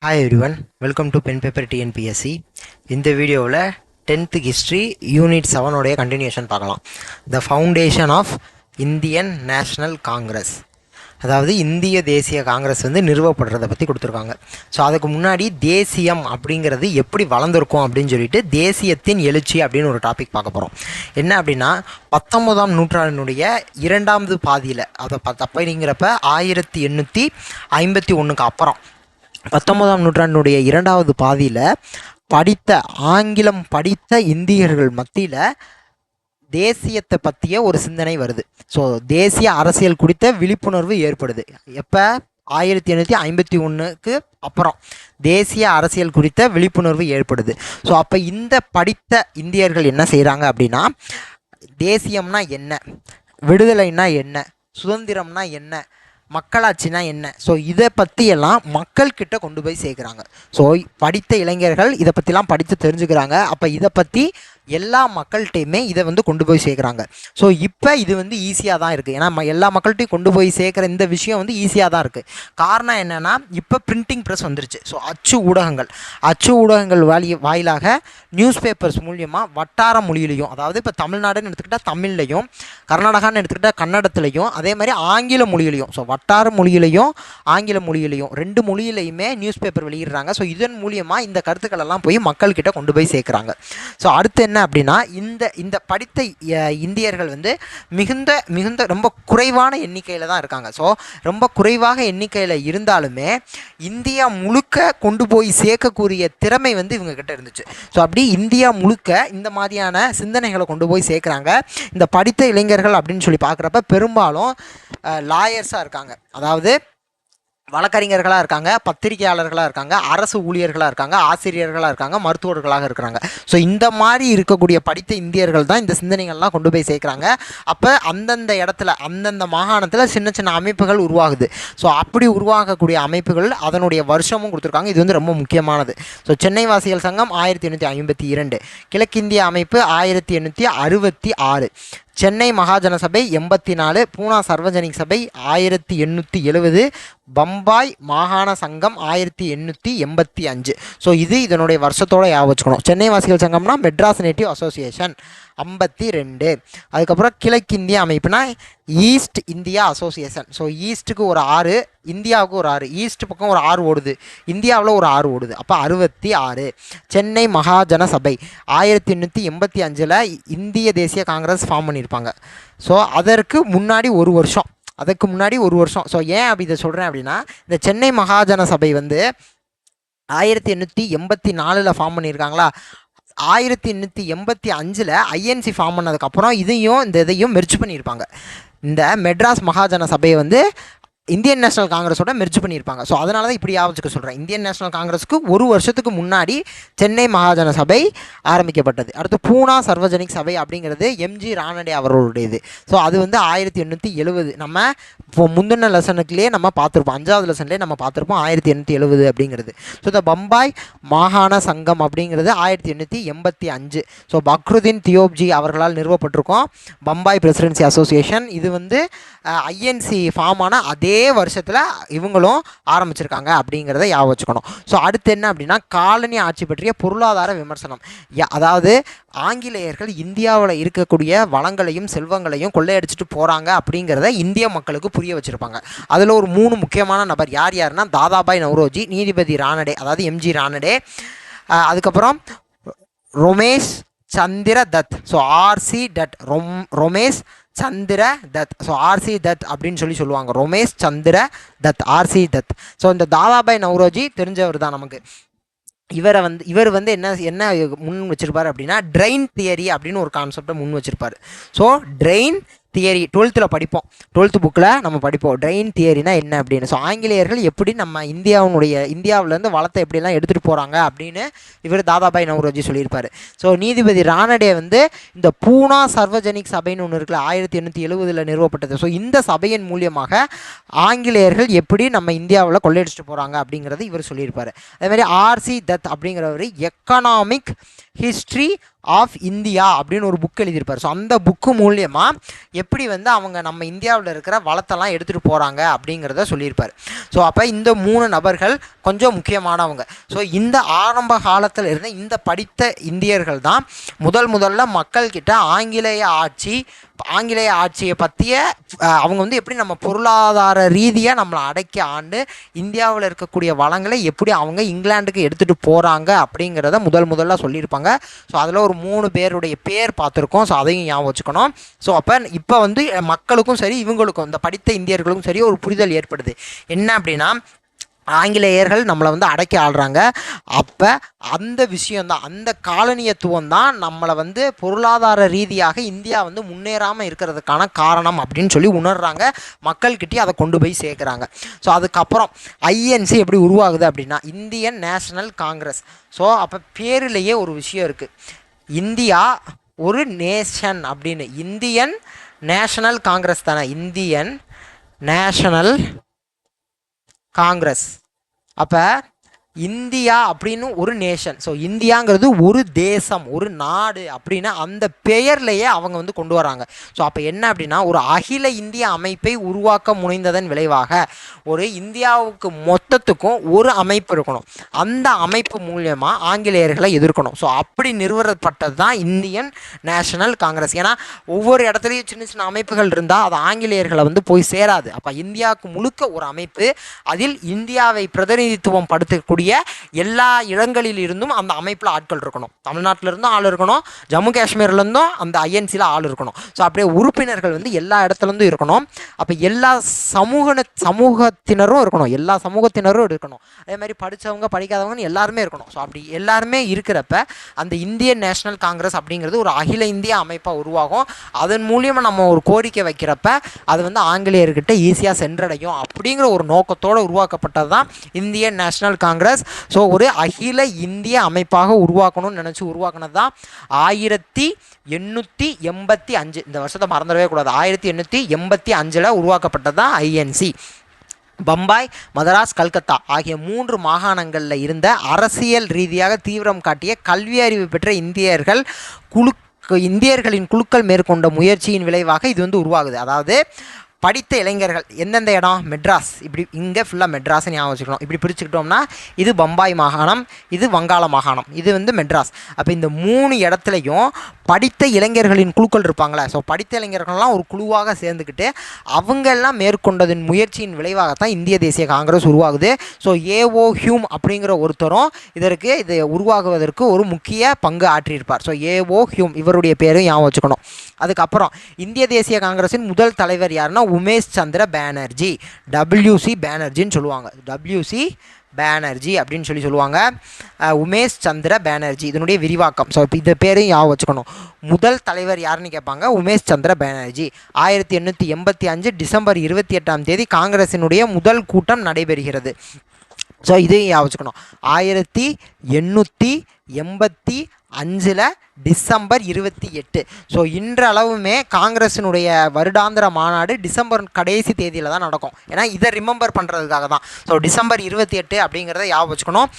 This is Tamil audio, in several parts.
Hi everyone, welcome to pen paper TNPSC. இந்த வீடியோவில் 10th ஹிஸ்ட்ரி யூனிட் 7 கண்டினியூஷன் பார்க்கலாம். The foundation of Indian national Congress, அதாவது இந்திய தேசிய காங்கிரஸ் நிறுவப்படுறதை பற்றி கொடுத்துருக்காங்க. ஸோ அதுக்கு முன்னாடி தேசியம் அப்படிங்கிறது எப்படி வளர்ந்துருக்கும் அப்படின்னு சொல்லிட்டு தேசியத்தின் எழுச்சி அப்படின்னு ஒரு டாபிக் பார்க்க போகிறோம். என்ன அப்படின்னா 19ஆம் நூற்றாண்டினுடைய இரண்டாவது பாதியில், அதை அப்படிங்கிறப்ப 1851க்கு அப்புறம் 19ஆம் நூற்றாண்டினுடைய இரண்டாவது பாதியில் ஆங்கிலம் படித்த இந்தியர்கள் மத்தியில் தேசியத்தை பற்றிய ஒரு சிந்தனை வருது. ஸோ தேசிய அரசியல் குறித்த விழிப்புணர்வு ஏற்படுது. எப்போ? 1851க்கு அப்புறம் தேசிய அரசியல் குறித்த விழிப்புணர்வு ஏற்படுது. ஸோ அப்போ இந்த படித்த இந்தியர்கள் என்ன செய்கிறாங்க அப்படின்னா, தேசியம்னா என்ன, விடுதலைன்னா என்ன, சுதந்திரம்னா என்ன, மக்களாட்சினா என்ன, ஸோ இதை பற்றியெல்லாம் மக்கள்கிட்ட கொண்டு போய் சேர்க்குறாங்க. ஸோ படித்த இளைஞர்கள் இதை பற்றிலாம் படித்து தெரிஞ்சுக்கிறாங்க. அப்போ இதை பற்றி எல்லா மக்கள்கிட்டையுமே இதை கொண்டு போய் சேர்க்குறாங்க. ஸோ இப்போ இது ஈஸியாக தான் இருக்குது. ஏன்னா எல்லா மக்கள்கிட்டையும் கொண்டு போய் சேர்க்குற இந்த விஷயம் ஈஸியாக தான் இருக்குது. காரணம் என்னென்னா, இப்போ பிரிண்டிங் ப்ரெஸ் வந்துருச்சு. ஸோ அச்சு ஊடகங்கள் வாயிலாக நியூஸ் பேப்பர்ஸ் மூலியமாக வட்டார மொழியிலையும், அதாவது இப்போ தமிழ்நாடுன்னு எடுத்துக்கிட்டால் தமிழ்லையும், கர்நாடகான்னு எடுத்துக்கிட்டால் கன்னடத்துலையும், அதே மாதிரி ஆங்கில மொழியிலையும், ஸோ வட்டார மொழியிலையும் ஆங்கில மொழியிலையும் 2 மொழியிலையுமே நியூஸ் பேப்பர் வெளியிடுறாங்க. ஸோ இதன் மூலியமாக இந்த கருத்துக்கள் எல்லாம் போய் மக்கள்கிட்ட கொண்டு போய் சேர்க்குறாங்க. ஸோ அடுத்து என்ன அப்படின்னா, இந்த படித்த இந்தியர்கள் மிகுந்த ரொம்ப குறைவான எண்ணிக்கையில் தான் இருக்காங்க. ஸோ ரொம்ப குறைவாக எண்ணிக்கையில் இருந்தாலுமே இந்தியா முழுக்க கொண்டு போய் சேர்க்கக்கூடிய திறமை இவங்க கிட்ட இருந்துச்சு. ஸோ அப்படி இந்தியா முழுக்க இந்த மாதிரியான சிந்தனைகளை கொண்டு போய் சேர்க்குறாங்க. இந்த படித்த இளைஞர்கள் அப்படின்னு சொல்லி பார்க்குறப்ப பெரும்பாலும் லாயர்ஸாக இருக்காங்க, அதாவது வழக்கறிஞர்களாக இருக்காங்க, பத்திரிகையாளர்களாக இருக்காங்க, அரசு ஊழியர்களாக இருக்காங்க, ஆசிரியர்களாக இருக்காங்க, மருத்துவர்களாக இருக்கிறாங்க. ஸோ இந்த மாதிரி இருக்கக்கூடிய படித்த இந்தியர்கள் தான் இந்த சிந்தனைகள்லாம் கொண்டு போய் சேர்க்குறாங்க. அப்போ அந்தந்த இடத்துல, அந்தந்த மாகாணத்தில் சின்ன சின்ன அமைப்புகள் உருவாகுது. ஸோ அப்படி உருவாகக்கூடிய அமைப்புகள் அதனுடைய வருஷமும் கொடுத்துருக்காங்க. இது ரொம்ப முக்கியமானது. ஸோ சென்னை வாசிகள் சங்கம் 1852, கிழக்கிந்திய அமைப்பு 1866, சென்னை மகாஜன சபை 84, பூனா சர்வஜனிக் சபை 1870, பம்பாய் மாகாண சங்கம் 1885. ஸோ இதனுடைய வருஷத்தோடு ஞாபகம் வச்சுக்கணும். சென்னை வாசிகள் சங்கம்னா மெட்ராஸ் நேட்டிவ் அசோசியேஷன் 52. அதுக்கப்புறம் கிழக்கிந்திய அமைப்புனா ஈஸ்ட் இந்தியா அசோசியேஷன். ஸோ ஈஸ்ட்டுக்கு ஒரு 6, இந்தியாவுக்கு ஒரு 6, ஈஸ்ட் பக்கம் ஒரு 6 ஓடுது, இந்தியாவில் ஒரு 6 ஓடுது, அப்போ 66. சென்னை மகாஜன சபை 1885 இந்திய தேசிய காங்கிரஸ் ஃபார்ம் பண்ணியிருப்பாங்க. ஸோ அதற்கு முன்னாடி ஒரு வருஷம். ஸோ ஏன் அப்படி இதை சொல்கிறேன் அப்படின்னா, இந்த சென்னை மகாஜன சபை 1884 ஃபார்ம் பண்ணியிருக்காங்களா, 1885 ஐஎன்சி ஃபார்ம் பண்ணதுக்கப்புறம் இதையும் மெர்ஜ் பண்ணியிருப்பாங்க. இந்த மெட்ராஸ் மகாஜன சபையை இந்தியன் நேஷனல் காங்கிரஸோட மெர்ஜ் பண்ணியிருப்பாங்க. ஸோ அதனால தான் இப்படி ஆவச்சுக்க சொல்கிறேன். இந்தியன் நேஷனல் காங்கிரஸுக்கு ஒரு வருஷத்துக்கு முன்னாடி சென்னை மகாஜன சபை ஆரம்பிக்கப்பட்டது. அடுத்து பூனா சர்வஜனிக் சபை அப்படிங்கிறது எம்ஜி ரானடே அவர்களுடையது. ஸோ அது 1870. நம்ம இப்போ முந்தின லெசனுக்குலேயே நம்ம பார்த்துருப்போம், 5வது லெசன்லேயே நம்ம பார்த்துருப்போம் 1870 அப்படிங்கிறது. ஸோ இந்த பம்பாய் மாகாண சங்கம் அப்படிங்கிறது 1885. ஸோ பக்ருதீன் தியோப்ஜி அவர்களால் நிறுவப்பட்டிருக்கோம் பம்பாய் பிரசிடென்சி அசோசியேஷன். இது ஐஎன்சி ஃபார்ம் ஆன அதே வருஷத்தில் இவங்களும் ஆரம்பிச்சிருக்காங்க அப்படிங்கிறத ஞாபகம் வச்சுக்கணும். ஸோ அடுத்து என்ன அப்படின்னா, காலனி ஆட்சி பற்றிய பொருளாதார விமர்சனம். அதாவது ஆங்கிலேயர்கள் இந்தியாவில் இருக்கக்கூடிய வளங்களையும் செல்வங்களையும் கொள்ளையடிச்சிட்டு போகிறாங்க அப்படிங்கிறத இந்திய மக்களுக்கு புரிய வச்சுருப்பாங்க. அதில் ஒரு 3 முக்கியமான நபர் யாருன்னா, தாதாபாய் நவ்ரோஜி, நீதிபதி ரானடே அதாவது எம்ஜி ரானடே, அதுக்கப்புறம் ரொமேஷ் சந்திர தத், ஸோ ஆர்சி டட், ரொமேஷ் சந்திர தத், ஸோ ஆர்சி தத் அப்படின்னு சொல்லுவாங்க. ரொமேஷ் சந்திர தத், ஆர்சி தத். ஸோ இந்த தாதாபாய் நவ்ரோஜி தெரிஞ்சவர் தான் நமக்கு. இவர் என்ன முன் வச்சிருப்பார் அப்படின்னா, ட்ரெயின் தியரி அப்படின்னு ஒரு கான்செப்டை முன் வச்சிருப்பார். ஸோ ட்ரெயின் தியரி 12th படிப்போம், 12th புக்கில் நம்ம படிப்போம் ட்ரெயின் தியரினா என்ன அப்படின்னு. ஸோ ஆங்கிலேயர்கள் எப்படி நம்ம இந்தியாவிலேருந்து வளத்தை எப்படிலாம் எடுத்துகிட்டு போகிறாங்க அப்படின்னு இவர் தாதாபாய் நவ்ரோஜி சொல்லியிருப்பார். ஸோ நீதிபதி ரானடே இந்த பூனா சர்வஜனிக் சபைன்னு ஒன்று இருக்குல்ல, 1870 நிறுவப்பட்டது. ஸோ இந்த சபையின் மூலியமாக ஆங்கிலேயர்கள் எப்படி நம்ம இந்தியாவில் கொள்ளையடிச்சிட்டு போகிறாங்க அப்படிங்கிறது இவர் சொல்லியிருப்பார். அதேமாதிரி ஆர்சி தத் அப்படிங்கிறவர் எக்கனாமிக் ஹிஸ்ட்ரி ஆஃப் இந்தியா அப்படின்னு ஒரு புக் எழுதியிருப்பார். ஸோ அந்த புக்கு மூலியமாக எப்படி வந்து அவங்க நம்ம இந்தியாவில் இருக்கிற வளத்தெல்லாம் எடுத்துகிட்டு போகிறாங்க அப்படிங்கிறத சொல்லியிருப்பார். ஸோ அப்போ இந்த 3 நபர்கள் கொஞ்சம் முக்கியமானவங்க. ஸோ இந்த ஆரம்ப காலத்தில் இருந்த இந்த படித்த இந்தியர்கள் தான் முதல்ல மக்கள்கிட்ட ஆங்கிலேய ஆட்சியை பற்றிய அவங்க வந்து எப்படி நம்ம பொருளாதார ரீதியாக நம்மளை அடக்கி ஆண்டு இந்தியாவில் இருக்கக்கூடிய வளங்களை எப்படி அவங்க இங்கிலாந்துக்கு எடுத்துகிட்டு போகிறாங்க அப்படிங்கிறத முதல்ல சொல்லியிருப்பாங்க. ஸோ அதில் ஒரு 3 பேருடைய பேர் பார்த்துருக்கோம். ஸோ அதையும் ஞாபகம் வச்சுக்கணும். ஸோ அப்போ இப்போ வந்து மக்களுக்கும் சரி இவங்களுக்கும் இந்த படித்த இந்தியர்களுக்கும் சரி ஒரு புரிதல் ஏற்படுது. என்ன அப்படின்னா ஆங்கிலேயர்கள் நம்மளை வந்து அடக்கி ஆள்றாங்க. அப்போ அந்த விஷயந்தான், அந்த காலனியத்துவம் தான் நம்மளை வந்து பொருளாதார ரீதியாக இந்தியா வந்து முன்னேறாமல் இருக்கிறதுக்கான காரணம் அப்படின்னு சொல்லி உணர்றாங்க. மக்கள்கிட்டே அதை கொண்டு போய் சேர்க்குறாங்க. ஸோ அதுக்கப்புறம் ஐஎன்சி எப்படி உருவாகுது அப்படின்னா இந்தியன் நேஷனல் காங்கிரஸ். ஸோ அப்போ பேரிலேயே ஒரு விஷயம் இருக்குது, இந்தியா ஒரு நேஷன் அப்படின்னு. இந்தியன் நேஷனல் காங்கிரஸ் தானே, இந்தியன் நேஷனல் காங்கிரஸ். அப்போ இந்தியா அப்படின்னு ஒரு நேஷன், ஸோ இந்தியாங்கிறது ஒரு தேசம், ஒரு நாடு அப்படின்னு அந்த பெயர்லேயே அவங்க வந்து கொண்டு வராங்க. ஸோ அப்போ என்ன அப்படின்னா ஒரு அகில இந்திய அமைப்பை உருவாக்க முனைந்ததன் விளைவாக ஒரு இந்தியாவுக்கு மொத்தத்துக்கும் ஒரு அமைப்பு இருக்கணும். அந்த அமைப்பு மூலியமாக ஆங்கிலேயர்களை எதிர்க்கணும். ஸோ அப்படி நிறுவப்பட்டது தான் இந்தியன் நேஷனல் காங்கிரஸ். ஏன்னா ஒவ்வொரு இடத்துலையும் சின்ன சின்ன அமைப்புகள் இருந்தால் அது ஆங்கிலேயர்களை வந்து போய் சேராது. அப்போ இந்தியாவுக்கு முழுக்க ஒரு அமைப்பு, அதில் இந்தியாவை பிரதிநிதித்துவம் படுத்தக்கூடிய எல்லா இடங்களில் இருந்தும் அந்த அமைப்பில் ஆட்கள் இருக்கணும். தமிழ்நாட்டில் இருந்தும் ஆள் இருக்கணும், ஜம்மு காஷ்மீர்லேருந்தும் அந்த ஐஎன்சியில் ஆள் இருக்கணும். ஸோ அப்படியே உறுப்பினர்கள் வந்து எல்லா இடத்துலேருந்தும் இருக்கணும். அப்போ எல்லா சமூகத்தினரும் இருக்கணும், எல்லா சமூகத்தினரும் இருக்கணும். அதே மாதிரி படித்தவங்க படிக்காதவங்கன்னு எல்லாருமே இருக்கணும். ஸோ அப்படி எல்லாருமே இருக்கிறப்ப அந்த இந்தியன் நேஷனல் காங்கிரஸ் அப்படிங்கிறது ஒரு அகில இந்திய அமைப்பாக உருவாகும். அதன் மூலியமாக நம்ம ஒரு கோரிக்கை வைக்கிறப்ப அது வந்து ஆங்கிலேயர்கிட்ட ஈஸியாக சென்றடையும் அப்படிங்கிற ஒரு நோக்கத்தோடு உருவாக்கப்பட்டது தான் இந்தியன் நேஷனல் காங்கிரஸ். ஸோ ஒரு அகில இந்திய அமைப்பாக உருவாக்கணும்னு நினச்சி உருவாக்கினது தான் 1885. இந்த வருஷத்தை மறந்துடவே கூடாது. 1885 உருவாக்கப்பட்டது தான் ஐஎன்சி. பம்பாய், மதராஸ், கல்கத்தா ஆகிய 3 மாகாணங்களில் இருந்த அரசியல் ரீதியாக தீவிரம் காட்டிய கல்வி அறிவு பெற்ற இந்தியர்களின் குழுக்கள் மேற்கொண்ட முயற்சியின் விளைவாக இது வந்து உருவாகுது. அதாவது படித்த இளைஞர்கள் எந்தெந்த இடம், மெட்ராஸ், இப்படி இங்கே ஃபுல்லாக மெட்ராஸ் ஞாபகம் வச்சுக்கணும். இப்படி பிரிச்சுக்கிட்டோம்னா இது பம்பாய் மாகாணம், இது வங்காள மாகாணம், இது வந்து மெட்ராஸ். அப்போ இந்த 3 இடத்துலையும் படித்த இளைஞர்களின் குழுக்கள் இருப்பாங்களே. ஸோ படித்த இளைஞர்கள்லாம் ஒரு குழுவாக சேர்ந்துக்கிட்டு அவங்கெல்லாம் மேற்கொண்டதின் முயற்சியின் விளைவாகத்தான் இந்திய தேசிய காங்கிரஸ் உருவாகுது. ஸோ ஏஓ ஹியூம் அப்படிங்கிற ஒருத்தரும் இது உருவாகுவதற்கு ஒரு முக்கிய பங்கு ஆற்றியிருப்பார். ஸோ ஏஓ ஹியூம் இவருடைய பேரும் ஞாபகம் வச்சுக்கணும். அதுக்கப்புறம் இந்திய தேசிய காங்கிரஸின் முதல் தலைவர் யாருன்னா உமேஷ் சந்திர பானர்ஜி, WC பானர்ஜின்னு சொல்லுவாங்க. WC பானர்ஜி அப்படின்னு சொல்லுவாங்க. உமேஷ் சந்திர பானர்ஜி இதனுடைய விரிவாக்கம். ஸோ இப்போ இந்த பேரையும் ஞாபகம் வச்சுக்கணும். முதல் தலைவர் யாருன்னு கேட்பாங்க, உமேஷ் சந்திர பானர்ஜி. 1885 டிசம்பர் 28 காங்கிரசினுடைய முதல் கூட்டம் நடைபெறுகிறது. ஸோ இதையும் ஞாபகம் வச்சுக்கணும். 1885 டிசம்பர் 28. ஸோ இன்றளவுமே காங்கிரஸினுடைய வருடாந்திர மாநாடு டிசம்பர் கடைசி தேதியில் தான் நடக்கும். ஏன்னா இதை ரிமெம்பர் பண்ணுறதுக்காக தான். ஸோ டிசம்பர் 28 அப்படிங்கிறத ஞாபகம் வச்சுக்கணும்.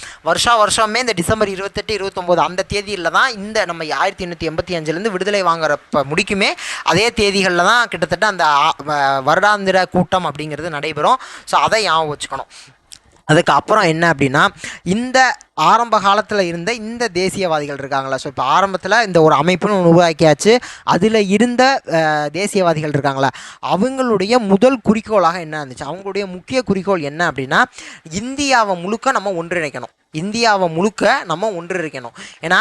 வருஷமே இந்த டிசம்பர் 28, 29 அந்த தேதியில் தான் இந்த நம்ம 1885 விடுதலை வாங்குறப்ப முடிக்குமே அதே தேதிகளில் தான் கிட்டத்தட்ட அந்த வருடாந்திர கூட்டம் அப்படிங்கிறது நடைபெறும். ஸோ அதை ஞாபகம் வச்சுக்கணும். அதுக்கப்புறம் என்ன அப்படின்னா இந்த ஆரம்ப காலத்தில் இருந்த இந்த தேசியவாதிகள் இருக்காங்களா. ஸோ இப்போ ஆரம்பத்தில் இந்த ஒரு அமைப்புன்னு உருவாக்கியாச்சு. அதில் இருந்த தேசியவாதிகள் இருக்காங்களா, அவங்களுடைய முதல் குறிக்கோளாக என்ன இருந்துச்சு, அவங்களுடைய முக்கிய குறிக்கோள் என்ன அப்படின்னா இந்தியாவை முழுக்க நம்ம ஒன்றிணைக்கணும். ஏன்னா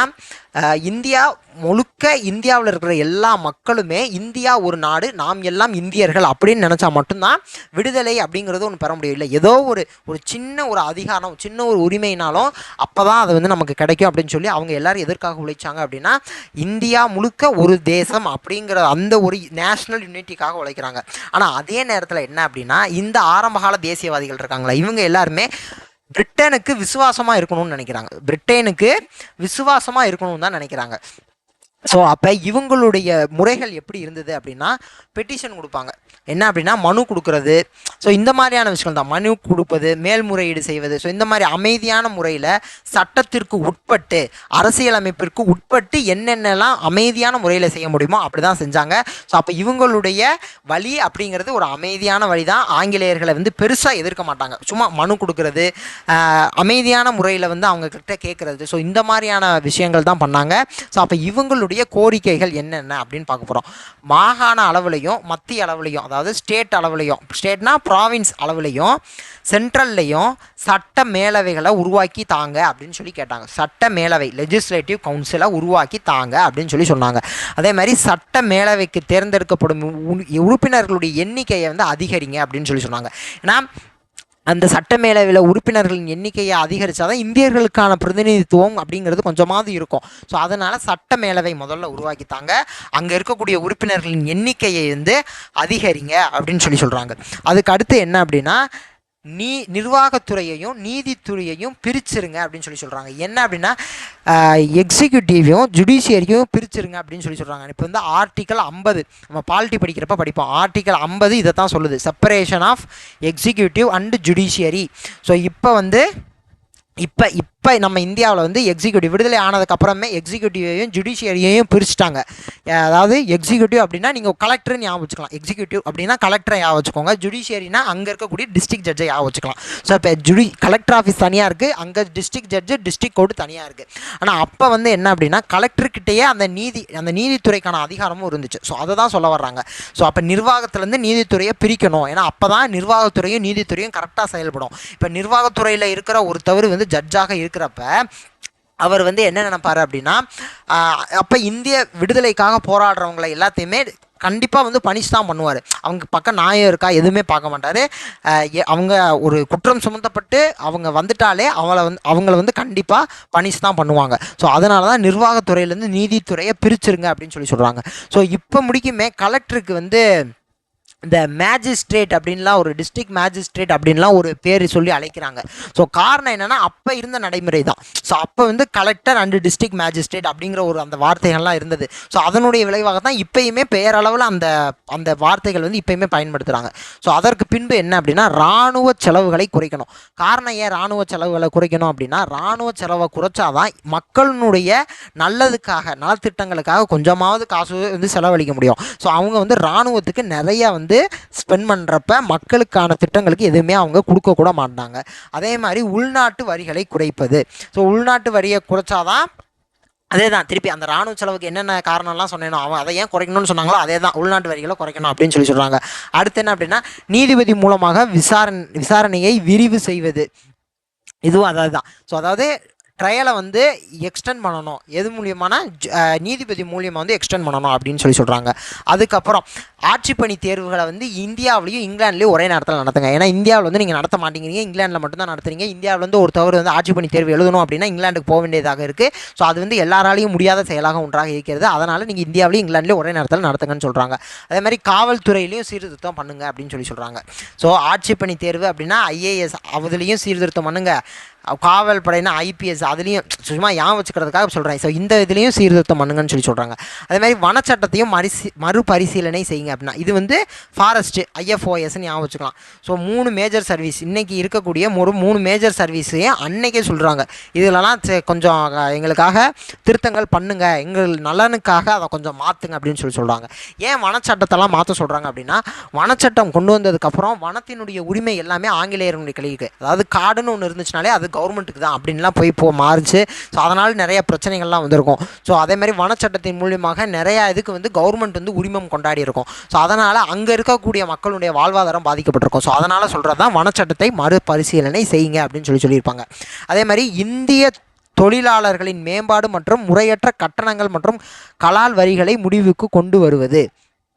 இந்தியாவில் இருக்கிற எல்லா மக்களுமே இந்தியா ஒரு நாடு, நாம் எல்லாம் இந்தியர்கள் அப்படின்னு நினச்சா மட்டும்தான் விடுதலை அப்படிங்கிறது ஒன்று பெற முடியும். இல்லை ஏதோ ஒரு சின்ன ஒரு அதிகாரம், சின்ன ஒரு உரிமைனாலும் அப்போ தான் அது வந்து நமக்கு கிடைக்கும் அப்படின்னு சொல்லி அவங்க எல்லோரும் எதற்காக உழைச்சாங்க அப்படின்னா இந்தியா முழுக்க ஒரு தேசம் அப்படிங்கிற அந்த ஒரு நேஷ்னல் யூனிட்டிக்காக உழைக்கிறாங்க. ஆனால் அதே நேரத்தில் என்ன அப்படின்னா இந்த ஆரம்பகால தேசியவாதிகள் இருக்காங்களா, இவங்க எல்லாருமே பிரிட்டனுக்கு விசுவாசமாக இருக்கணும்னு நினைக்கிறாங்க. தான் நினைக்கிறாங்க. ஸோ அப்போ இவங்களுடைய முறைகள் எப்படி இருந்தது அப்படின்னா பெட்டிஷன் கொடுப்பாங்க, என்ன அப்படின்னா மனு கொடுக்கறது. ஸோ இந்த மாதிரியான விஷயங்கள் தான், மனு கொடுப்பது, மேல்முறையீடு செய்வது. ஸோ இந்த மாதிரி அமைதியான முறையில் சட்டத்திற்கு உட்பட்டு, அரசியலமைப்பிற்கு உட்பட்டு என்னென்னலாம் அமைதியான முறையில் செய்ய முடியுமோ அப்படி தான் செஞ்சாங்க. ஸோ அப்போ இவங்களுடைய வழி அப்படிங்கிறது ஒரு அமைதியான வழி தான். ஆங்கிலேயர்களை வந்து பெருசாக எதிர்க்க மாட்டாங்க, சும்மா மனு கொடுக்கறது, அமைதியான முறையில் வந்து அவங்கக்கிட்ட கேட்குறது. ஸோ இந்த மாதிரியான விஷயங்கள் தான் பண்ணாங்க. ஸோ அப்போ இவங்களுடைய கோரிக்கைகள் என்னென்ன அப்படின்னு பார்க்க போகிறோம். மாகாண அளவுலையும் மத்திய அளவுலையும், அதாவது ஸ்டேட் அளவுலையும், ஸ்டேட்னா ப்ராவின்ஸ் அளவுலையும் சென்ட்ரல்லையும் சட்ட மேலவைகளை உருவாக்கி தாங்க அப்படின்னு சொல்லி கேட்டாங்க. சட்ட மேலவை, லெஜிஸ்லேட்டிவ் கவுன்சிலை உருவாக்கி தாங்க அப்படின்னு சொல்லி சொன்னாங்க. அதே மாதிரி சட்ட மேலவைக்கு தேர்ந்தெடுக்கப்படும் உறுப்பினர்களுடைய எண்ணிக்கையை வந்து அதிகரிங்க அப்படின்னு சொல்லி சொன்னாங்க. ஏன்னா அந்த சட்ட மேலவையில் உறுப்பினர்களின் எண்ணிக்கையை அதிகரித்தா தான் இந்தியர்களுக்கான பிரதிநிதித்துவம் அப்படிங்கிறது கொஞ்சமாவது இருக்கும். ஸோ அதனால் சட்ட மேலவை முதல்ல உருவாக்கித்தாங்க, அங்கே இருக்கக்கூடிய உறுப்பினர்களின் எண்ணிக்கையை வந்து அதிகரிங்க அப்படின்னு சொல்லி சொல்கிறாங்க. அதுக்கு அடுத்து என்ன அப்படின்னா, நிர்வாகத்துறையையும் நீதித்துறையையும் பிரிச்சிருங்க அப்படின்னு சொல்லி சொல்கிறாங்க. என்ன அப்படின்னா, எக்ஸிக்யூட்டிவையும் ஜுடிஷியரியும் பிரிச்சிருங்க அப்படின்னு சொல்லி சொல்கிறாங்க. இப்போ வந்து ஆர்டிக்கல் 50 நம்ம பாலிட்டி படிக்கிறப்ப படிப்போம். ஆர்டிக்கல் 50 இதை தான் சொல்லுது, separation of executive and judiciary. So இப்போ வந்து இப்போ நம்ம இந்தியாவில் வந்து எக்ஸிக்யூட்டிவ் விடுதலை ஆனதுக்கப்புறமே எக்ஸிக்யூட்டிவையும் ஜுடிஷியரியையும் பிரிச்சுட்டாங்க. அதாவது எக்ஸிக்யூட்டிவ் அப்படின்னா நீங்கள் கலெக்டர் ஞாபகம் வச்சுக்கலாம், எக்ஸிக்யூட்டிவ் அப்படின்னா கலெக்டரை ஞாபகம் வச்சுக்கோங்க, ஜுடிஷியரினா அங்கே இருக்கக்கூடிய டிஸ்ட்ரிக்ட் ஜட்ஜை ஞாபகம் வச்சுக்கலாம். ஸோ இப்போ கலெக்டர் ஆஃபீஸ் தனியாக இருக்குது, அங்கே டிஸ்ட்ரிக்ட் ஜட்ஜு டிஸ்ட்ரிக்ட் கோர்ட்டு தனியாக இருக்குது. ஆனால் அப்போ வந்து என்ன அப்படின்னா கலெக்டர்கிட்டயே அந்த நீதித்துறைக்கான அதிகாரமும் இருந்துச்சு. ஸோ அதை தான் சொல்ல வர்றாங்க. ஸோ அப்போ நிர்வாகத்துலேருந்து நீதித்துறையை பிரிக்கணும், ஏன்னா அப்போ தான் நிர்வாகத்துறையும் நீதித்துறையும் கரெக்டாக செயல்படும். இப்போ நிர்வாகத்துறையில் இருக்கிற ஒருத்தவர் வந்து ஜட்ஜாக இருக்கிறப்ப அவர் வந்து என்ன நினைப்பாரு அப்படின்னா, அப்போ இந்திய விடுதலைக்காக போராடுறவங்களை எல்லாத்தையுமே கண்டிப்பாக வந்து பனிஷ் தான் பண்ணுவார். அவங்க பக்கம் நியாயம் இருக்கா எதுவுமே பார்க்க மாட்டார். அவங்க ஒரு குற்றம் சுமத்தப்பட்டு அவங்க வந்துட்டாலே அவங்கள வந்து கண்டிப்பாக பனிஷ் தான் பண்ணுவாங்க. ஸோ அதனால தான் நிர்வாகத்துறையிலேருந்து நீதித்துறையை பிரிச்சுருங்க அப்படின்னு சொல்லி சொல்கிறாங்க. ஸோ இப்போ முடிக்குமே கலெக்டருக்கு வந்து இந்த மேஜிஸ்ட்ரேட் அப்படின்லாம், ஒரு டிஸ்ட்ரிக்ட் மேஜிஸ்ட்ரேட் அப்படின்லாம் ஒரு பேர் சொல்லி அழைக்கிறாங்க. ஸோ காரணம் என்னென்னா அப்போ இருந்த நடைமுறை தான். ஸோ அப்போ வந்து கலெக்டர் அண்டு டிஸ்ட்ரிக்ட் மேஜிஸ்ட்ரேட் அப்படிங்கிற ஒரு அந்த வார்த்தைகள்லாம் இருந்தது. ஸோ அதனுடைய விளைவாக தான் இப்போயுமே பெயரளவில் அந்த வார்த்தைகள் வந்து இப்போயுமே பயன்படுத்துகிறாங்க. ஸோ அதற்கு பின்பு என்ன அப்படின்னா, இராணுவ செலவுகளை குறைக்கணும். காரணம் ஏன் இராணுவ செலவுகளை குறைக்கணும் அப்படின்னா, இராணுவ செலவை குறைச்சாதான் மக்களுடைய நல்லதுக்காக, நலத்திட்டங்களுக்காக கொஞ்சமாவது காசு வந்து செலவழிக்க முடியும். ஸோ அவங்க வந்து இராணுவத்துக்கு நிறையா வந்து ஸ்பெண்ட் பண்ணுறப்ப மக்களுக்கான திட்டங்களுக்கு எதுவுமே அவங்க கொடுக்க கூட மாட்டாங்க. அதே மாதிரி உள்நாட்டு வரிகளை குறைப்பது. ஸோ உள்நாட்டு வரியை குறைச்சாதான், அதே தான் திருப்பி அந்த இராணுவ செலவுக்கு என்னென்ன காரணம்லாம் சொன்னேனோ அவன் அதை ஏன் குறைக்கணும்னு சொன்னாங்களோ அதே தான், உள்நாட்டு வரிகளை குறைக்கணும் அப்படின்னு சொல்லி சொல்கிறாங்க. அடுத்து என்ன அப்படின்னா, நீதிபதி மூலமாக விசாரணையை விரிவு செய்வது. இதுவும் அதாவது தான். ஸோ அதாவது ட்ரையலை வந்து எக்ஸ்டெண்ட் பண்ணணும், எது மூலியமான நீதிபதி மூலியமாக வந்து எக்ஸ்டெண்ட் பண்ணணும் அப்படின்னு சொல்லி சொல்கிறாங்க. அதுக்கப்புறம் ஆட்சிப்பணி தேர்வுகளை வந்து இந்தியாவிலையும் இங்கிலாந்துலேயும் ஒரே நேரத்தில் நடத்துங்க. ஏன்னா இந்தியாவில் வந்து நீங்கள் நடத்த மாட்டேங்கிறீங்க, இங்கிலாண்டில் மட்டும்தான் நடத்துறீங்க. இந்தியாவில் வந்து ஒருத்தவர் வந்து ஆட்சிப்பணி தேர்வு எழுதணும் அப்படின்னா இங்கிலாந்துக்கு போக வேண்டியதாக இருக்குது. ஸோ அது வந்து எல்லாராலையும் முடியாத செயலாக ஒன்றாக இருக்கிறது. அதனால் நீங்கள் இந்தியாவிலையும் இங்கிலாந்துலேயும் ஒரே நேரத்தில் நடத்துங்கன்னு சொல்கிறாங்க. அதே மாதிரி காவல்துறையிலையும் சீர்திருத்தம் பண்ணுங்க அப்படின்னு சொல்லி சொல்கிறாங்க. ஸோ ஆட்சிப்பணி தேர்வு அப்படின்னா ஐஏஎஸ் அதுலேயும் சீர்திருத்தம் பண்ணுங்க, காவல் படையினா ஐபிஎஸ் அதுலேயும், சும்மா ஏன் வச்சுக்கிறதுக்காக சொல்கிறேன். ஸோ இந்த இதுலேயும் சீர்திருத்தம் பண்ணுங்கன்னு சொல்லி சொல்கிறாங்க. அதே மாதிரி வனச்சட்டத்தையும் மறுபரிசீலனை செய்யுங்க அப்படின்னா, இது வந்து ஃபாரஸ்ட்டு ஐஎஃப்ஓஎஸ்ன்னு ஞாபகம் வச்சுக்கலாம். ஸோ 3 மேஜர் சர்வீஸ், இன்றைக்கி இருக்கக்கூடிய 3 மேஜர் சர்வீஸையும் அன்னைக்கே சொல்கிறாங்க, இதிலலாம் கொஞ்சம் எங்களுக்காக திருத்தங்கள் பண்ணுங்கள், எங்கள் நலனுக்காக அதை கொஞ்சம் மாற்றுங்க அப்படின்னு சொல்லி சொல்கிறாங்க. ஏன் வனச்சட்டத்தெல்லாம் மாற்ற சொல்கிறாங்க அப்படின்னா, வனச்சட்டம் கொண்டு வந்ததுக்கப்புறம் வனத்தினுடைய உரிமை எல்லாமே ஆங்கிலேயர்களுடைய கைக்கு, அதாவது காடுன்னு ஒன்று இருந்துச்சுனாலே அது கவர்மெண்ட்டுக்கு தான் அப்படின்லாம் போய் மாறுச்சு. ஸோ அதனால் நிறைய பிரச்சனைகள்லாம் வந்திருக்கும். ஸோ அதே மாதிரி வனச்சட்டத்தின் மூலியமாக நிறையா இதுக்கு வந்து கவர்மெண்ட் வந்து உரிமம் கொண்டாடி இருக்கும். ஸோ அதனால் அங்கே இருக்கக்கூடிய மக்களுடைய வாழ்வாதாரம் பாதிக்கப்பட்டிருக்கும். ஸோ அதனால் சொல்கிறது தான் வனச்சட்டத்தை மறுபரிசீலனை செய்யுங்க அப்படின்னு சொல்லியிருப்பாங்க. அதே மாதிரி இந்திய தொழிலாளர்களின் மேம்பாடு மற்றும் முறையற்ற கட்டணங்கள் மற்றும் கலால் வரிகளை முடிவுக்கு கொண்டு வருவது.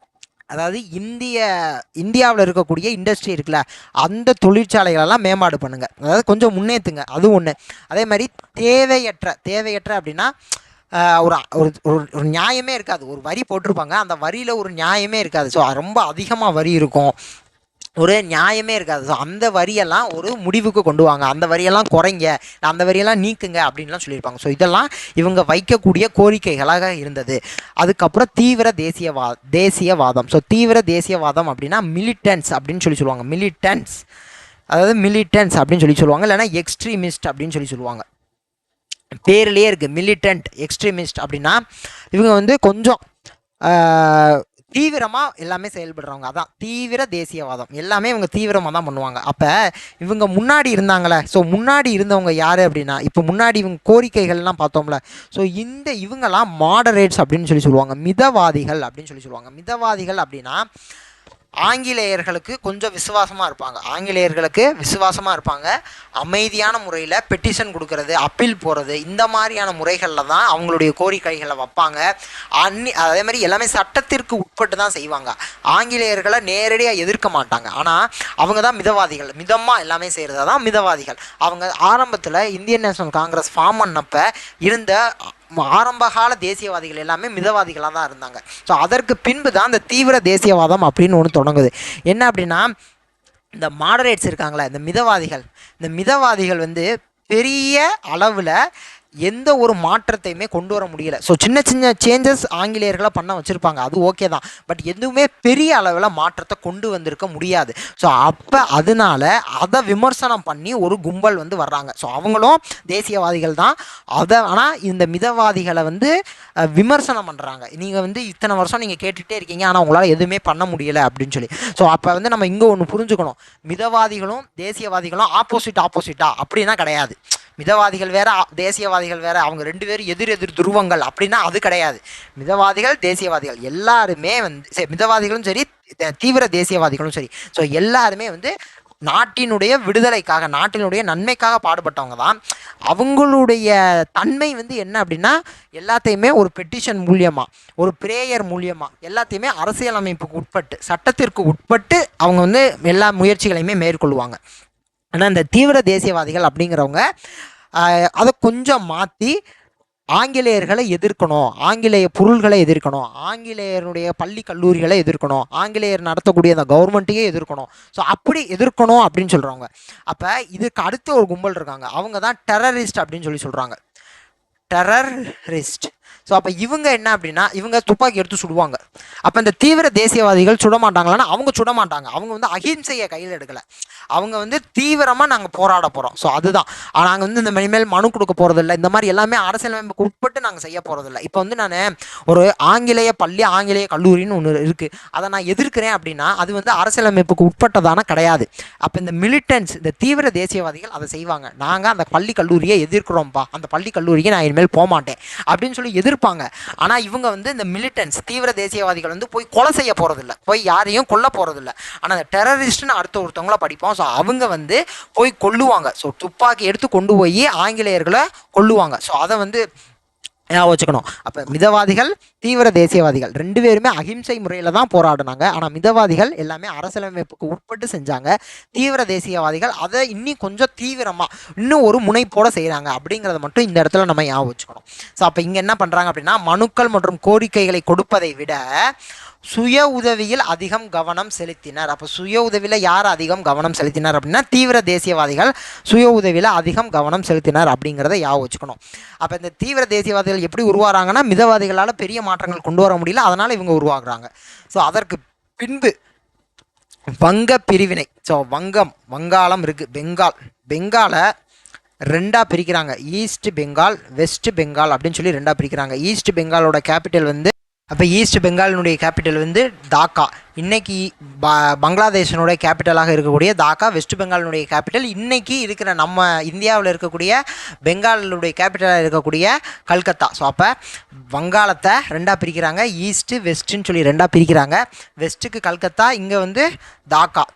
அதாவது இந்தியாவில் இருக்கக்கூடிய இண்டஸ்ட்ரி இருக்குல்ல, அந்த தொழிற்சாலைகளெல்லாம் மேம்பாடு பண்ணுங்கள், அதாவது கொஞ்சம் முன்னேற்றுங்க, அது ஒன்று. அதே மாதிரி தேவையற்ற அப்படின்னா ஒரு நியாயமே இருக்காது. ஒரு வரி போட்டிருப்பாங்க, அந்த வரியில் ஒரு நியாயமே இருக்காது. ஸோ ரொம்ப அதிகமாக வரி இருக்கும். ஒரு நியாயமே இருக்காது. ஸோ அந்த வரியெல்லாம் ஒரு முடிவுக்கு கொண்டு வாங்க, அந்த வரியெல்லாம் குறைங்க, அந்த வரியெல்லாம் நீக்குங்க அப்படின்லாம் சொல்லியிருப்பாங்க. ஸோ இதெல்லாம் இவங்க வைக்கக்கூடிய கோரிக்கைகளாக இருந்தது. அதுக்கப்புறம் தீவிர தேசியவாதம். ஸோ தீவிர தேசியவாதம் அப்படின்னா மிலிட்டன்ஸ் அப்படின்னு சொல்லுவாங்க. மிலிட்டன்ஸ் அப்படின்னு சொல்லுவாங்க, இல்லைனா எக்ஸ்ட்ரீமிஸ்ட் அப்படின்னு சொல்லுவாங்க. பேர்லேயே இருக்குது மிலிட்டன்ட் எக்ஸ்ட்ரீமிஸ்ட் அப்படின்னா இவங்க வந்து கொஞ்சம் தீவிரமாக எல்லாமே செயல்படுறவங்க. அதான் தீவிர தேசியவாதம். எல்லாமே இவங்க தீவிரமாக தான் பண்ணுவாங்க. அப்போ இவங்க முன்னாடி இருந்தாங்களே, ஸோ முன்னாடி இருந்தவங்க யார் அப்படின்னா, இப்போ முன்னாடி இவங்க கோரிக்கைகள்லாம் பார்த்தோம்ல, ஸோ இவங்கெல்லாம் மாடரேட்ஸ் அப்படின்னு சொல்லுவாங்க, மிதவாதிகள் அப்படின்னு சொல்லுவாங்க. மிதவாதிகள் அப்படின்னா ஆங்கிலேயர்களுக்கு கொஞ்சம் விசுவாசமாக இருப்பாங்க. அமைதியான முறையில் பெட்டிஷன் கொடுக்கறது, அப்பீல் போகிறது, இந்த மாதிரியான முறைகளில் தான் அவங்களுடைய கோரிக்கைகளை வைப்பாங்க. அதே மாதிரி எல்லாமே சட்டத்திற்கு உட்பட்டு தான் செய்வாங்க. ஆங்கிலேயர்களை நேரடியாக எதிர்க்க மாட்டாங்க. ஆனால் அவங்க தான் மிதவாதிகள். மிதமாக எல்லாமே செய்கிறது தான் மிதவாதிகள். அவங்க ஆரம்பத்தில் இந்தியன் நேஷனல் காங்கிரஸ் ஃபார்ம் பண்ணப்போ இருந்த ஆரம்பகால தேசியவாதிகள் எல்லாமே மிதவாதிகளாக தான் இருந்தாங்க. ஸோ அதற்கு பின்பு தான் இந்த தீவிர தேசியவாதம் அப்படின்னு ஒன்று தொடங்குது. என்ன அப்படின்னா, இந்த மாடரேட்ஸ் இருக்காங்களே, இந்த மிதவாதிகள் வந்து பெரிய அளவில் எந்த ஒரு மாற்றத்தையுமே கொண்டு வர முடியல. ஸோ சின்ன சின்ன சேஞ்சஸ் ஆங்கிலேயர்களை பண்ண வச்சுருப்பாங்க, அது ஓகே தான். பட் எதுவுமே பெரிய அளவில் மாற்றத்தை கொண்டு வந்திருக்க முடியாது. ஸோ அப்போ அதனால அதை விமர்சனம் பண்ணி ஒரு கும்பல் வந்து வர்றாங்க. ஸோ அவங்களும் தேசியவாதிகள் தான். ஆனால் இந்த மிதவாதிகளை வந்து விமர்சனம் பண்ணுறாங்க. நீங்கள் வந்து இத்தனை வருஷம் நீங்கள் கேட்டுகிட்டே இருக்கீங்க, ஆனால் உங்களால் எதுவுமே பண்ண முடியலை அப்படின்னு சொல்லி. ஸோ அப்போ வந்து நம்ம இங்கே ஒன்று புரிஞ்சுக்கணும், மிதவாதிகளும் தேசியவாதிகளும் ஆப்போசிட்டா அப்படின்னா கிடையாது. மிதவாதிகள் வேற, தேசியவாதிகள் வேற, அவங்க ரெண்டு பேரும் எதிர் துருவங்கள் அப்படின்னா அது கிடையாது. மிதவாதிகள் தேசியவாதிகள் எல்லாருமே வந்து மிதவாதிகளும் சரி, தீவிர தேசியவாதிகளும் சரி, ஸோ எல்லாருமே வந்து நாட்டினுடைய விடுதலைக்காக, நாட்டினுடைய நன்மைக்காக பாடுபட்டவங்க தான். அவங்களுடைய தன்மை வந்து என்ன அப்படின்னா, எல்லாத்தையுமே ஒரு பெட்டிஷன் மூலியமாக, ஒரு பிரேயர் மூலியமாக, எல்லாத்தையுமே அரசியலமைப்புக்கு உட்பட்டு, சட்டத்திற்கு உட்பட்டு அவங்க வந்து எல்லா முயற்சிகளையுமே மேற்கொள்வாங்க. ஆனால் இந்த தீவிர தேசியவாதிகள் அப்படிங்கிறவங்க அதை கொஞ்சம் மாற்றி ஆங்கிலேயர்களை எதிர்க்கணும், ஆங்கிலேய பொருள்களை எதிர்க்கணும், ஆங்கிலேயருடைய பள்ளி கல்லூரிகளை எதிர்க்கணும், ஆங்கிலேயர் நடத்தக்கூடிய அந்த கவர்மெண்ட்டையே எதிர்க்கணும். ஸோ அப்படி எதிர்க்கணும் அப்படின்னு சொல்கிறவங்க. அப்போ இதுக்கு அடுத்த ஒரு கும்பல் இருக்காங்க, அவங்க தான் டெரரிஸ்ட் அப்படின்னு சொல்கிறாங்க. டெரரிஸ்ட். ஸோ அப்போ இவங்க என்ன அப்படின்னா, இவங்க துப்பாக்கி எடுத்து சுடுவாங்க. அப்போ இந்த தீவிர தேசியவாதிகள் சுட மாட்டாங்களான்னா அவங்க சுட மாட்டாங்க. அவங்க வந்து அகிம்சையை கையில் எடுக்கலை. அவங்க வந்து தீவிரமாக நாங்கள் போராட போகிறோம். ஸோ அதுதான். நாங்கள் வந்து இந்த இனிமேல் மனு கொடுக்க போகிறதில்ல, இந்த மாதிரி எல்லாமே அரசியலமைப்புக்கு உட்பட்டு நாங்கள் செய்ய போகிறதில்ல. இப்போ வந்து நான் ஒரு ஆங்கிலேய பள்ளி, ஆங்கிலேய கல்லூரின்னு ஒன்று இருக்குது, அதை நான் எதிர்க்கிறேன் அப்படின்னா அது வந்து அரசியலமைப்புக்கு உட்பட்டதான கிடையாது. அப்போ இந்த மிலிட்டன்ஸ், இந்த தீவிர தேசியவாதிகள் அதை செய்வாங்க. நாங்கள் அந்த பள்ளி கல்லூரியை எதிர்க்கிறோம்ப்பா, அந்த பள்ளி கல்லூரியை நான் இனிமேல் போக மாட்டேன் அப்படின்னு சொல்லி எதிர்ப்பாங்க. ஆனால் இவங்க வந்து இந்த மிலிட்டன்ஸ், தீவிர தேசியவாதிகள் வந்து போய் கொலை செய்ய போகிறதில்ல, போய் யாரையும் கொல்ல போகிறதில்ல. ஆனால் அந்த டெரரிஸ்ட்னு அடுத்த ஒருத்தவங்கள படிப்போம். ஸோ அவங்க வந்து போய் கொல்லுவாங்க. ஸோ துப்பாக்கி எடுத்து கொண்டு போய் ஆங்கிலேயர்களை கொல்லுவாங்க. ஸோ அதை வந்து வச்சுக்கணும். அப்போ மிதவாதிகள், தீவிர தேசியவாதிகள் ரெண்டு பேருமே அகிம்சை முறையில் தான் போராடினாங்க. ஆனால் மிதவாதிகள் எல்லாமே அரசியலமைப்புக்கு உட்பட்டு செஞ்சாங்க. தீவிர தேசியவாதிகள் அதை இன்னும் கொஞ்சம் தீவிரமாக, இன்னும் ஒரு முனைப்போடு செய்கிறாங்க அப்படிங்கிறத மட்டும் இந்த இடத்துல நம்ம ஞாபகம் வச்சுக்கணும். ஸோ அப்போ இங்கே என்ன பண்ணுறாங்க அப்படின்னா, மனுக்கள் மற்றும் கோரிக்கைகளை கொடுப்பதை விட சுய உதவியில் அதிகம் கவனம் செலுத்தினர். அப்போ சுய உதவியில் யார் அதிகம் கவனம் செலுத்தினார் அப்படின்னா, தீவிர தேசியவாதிகள் சுய உதவியில் அதிகம் கவனம் செலுத்தினார் அப்படிங்கிறத ஞாபகம் வச்சுக்கணும். அப்போ இந்த தீவிர தேசியவாதிகள் எப்படி உருவாகிறாங்கன்னா, மிதவாதிகளால் பெரிய மாற்றங்கள் கொண்டு வர முடியல, அதனால் இவங்க உருவாக்குறாங்க. ஸோ அதற்கு பின்பு வங்க பிரிவினை. ஸோ வங்காளம் இருக்குது, பெங்காலை ரெண்டாக பிரிக்கிறாங்க. ஈஸ்ட் பெங்கால், வெஸ்ட் பெங்கால் அப்படின்னு சொல்லி ரெண்டாக பிரிக்கிறாங்க. ஈஸ்ட் பெங்காலோட கேபிட்டல் வந்து, அப்போ ஈஸ்ட் பெங்காலினுடைய கேபிட்டல் வந்து டாக்கா. இன்றைக்கி பங்களாதேஷனுடைய கேபிட்டலாக இருக்கக்கூடிய டாக்கா வெஸ்ட் பெங்காலினுடைய கேபிட்டல். இன்றைக்கி இருக்கிற நம்ம இந்தியாவில் இருக்கக்கூடிய பெங்காலுடைய கேபிட்டலாக இருக்கக்கூடிய கல்கத்தா. ஸோ அப்போ வங்காளத்தை ரெண்டாக பிரிக்கிறாங்க, ஈஸ்ட்டு வெஸ்ட்டுன்னு சொல்லி ரெண்டாக பிரிக்கிறாங்க. வெஸ்ட்டுக்கு கல்கத்தா, இங்கே வந்து டாக்கா.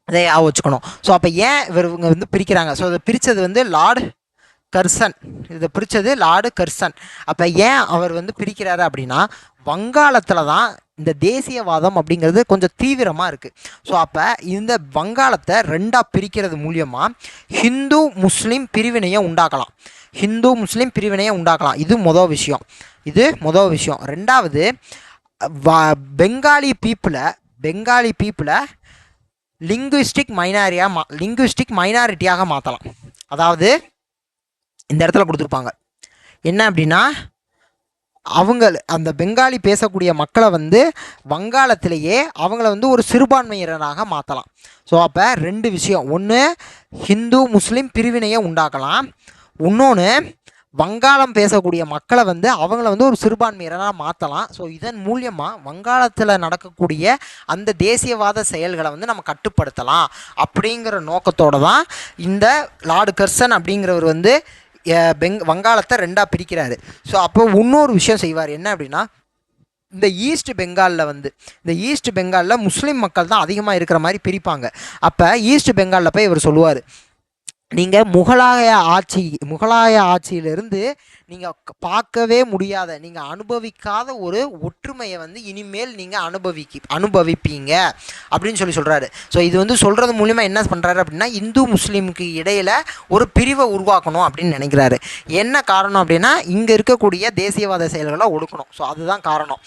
அதை வச்சுக்கணும். ஸோ அப்போ ஏன் இவங்க வந்து பிரிக்கிறாங்க? ஸோ இதை பிரித்தது வந்து லார்டு கர்சன். அப்போ ஏன் அவர் வந்து பிரிக்கிறாரு அப்படின்னா, வங்காளத்தில் தான் இந்த தேசியவாதம் அப்படிங்கிறது கொஞ்சம் தீவிரமாக இருக்குது. ஸோ அப்போ இந்த வங்காளத்தை ரெண்டாக பிரிக்கிறது மூலியமாக ஹிந்து முஸ்லீம் பிரிவினையை உண்டாக்கலாம். இது மொதல் விஷயம். ரெண்டாவது, பெங்காலி பீப்புளை லிங்குவிஸ்டிக் மைனாரிட்டியாக மாற்றலாம். அதாவது இந்த இடத்துல கொடுத்துருப்பாங்க என்ன அப்படின்னா, அவங்க அந்த பெங்காலி பேசக்கூடிய மக்களை வந்து வங்காளத்திலேயே அவங்கள வந்து ஒரு சிறுபான்மையினராக மாற்றலாம். ஸோ அப்போ ரெண்டு விஷயம், ஒன்று ஹிந்து முஸ்லீம் பிரிவினையை உண்டாக்கலாம், இன்னொன்று வங்காளம் பேசக்கூடிய மக்களை வந்து அவங்கள வந்து ஒரு சிறுபான்மையினராக மாற்றலாம். ஸோ இதன் மூலியமாக வங்காளத்தில் நடக்கக்கூடிய அந்த தேசியவாத செயல்களை வந்து நம்ம கட்டுப்படுத்தலாம் அப்படிங்கிற நோக்கத்தோடு தான் இந்த லார்டு கர்சன் அப்படிங்கிறவர் வந்து வங்காளத்தை ரெண்டாக பிரிக்கிறாரு. ஸோ அப்போ இன்னொரு விஷயம் செய்வார் என்ன அப்படின்னா, இந்த ஈஸ்ட் பெங்காலில் முஸ்லீம் மக்கள் தான் அதிகமாக இருக்கிற மாதிரி பிரிப்பாங்க. அப்போ ஈஸ்ட் பெங்காலில் போய் இவர் சொல்லுவார், நீங்கள் முகலாய ஆட்சியிலிருந்து நீங்கள் பார்க்கவே முடியாத, நீங்கள் அனுபவிக்காத ஒரு ஒற்றுமையை வந்து இனிமேல் நீங்கள் அனுபவிப்பீங்க அப்படின்னு சொல்கிறாரு. ஸோ இது வந்து சொல்கிறது மூலிமா என்ன பண்ணுறாரு அப்படின்னா, இந்து முஸ்லீமுக்கு இடையில் ஒரு பிரிவை உருவாக்கணும் அப்படின்னு நினைக்கிறாரு. என்ன காரணம் அப்படின்னா, இங்கே இருக்கக்கூடிய தேசியவாத செயல்களை ஒடுக்கணும். ஸோ அதுதான் காரணம்.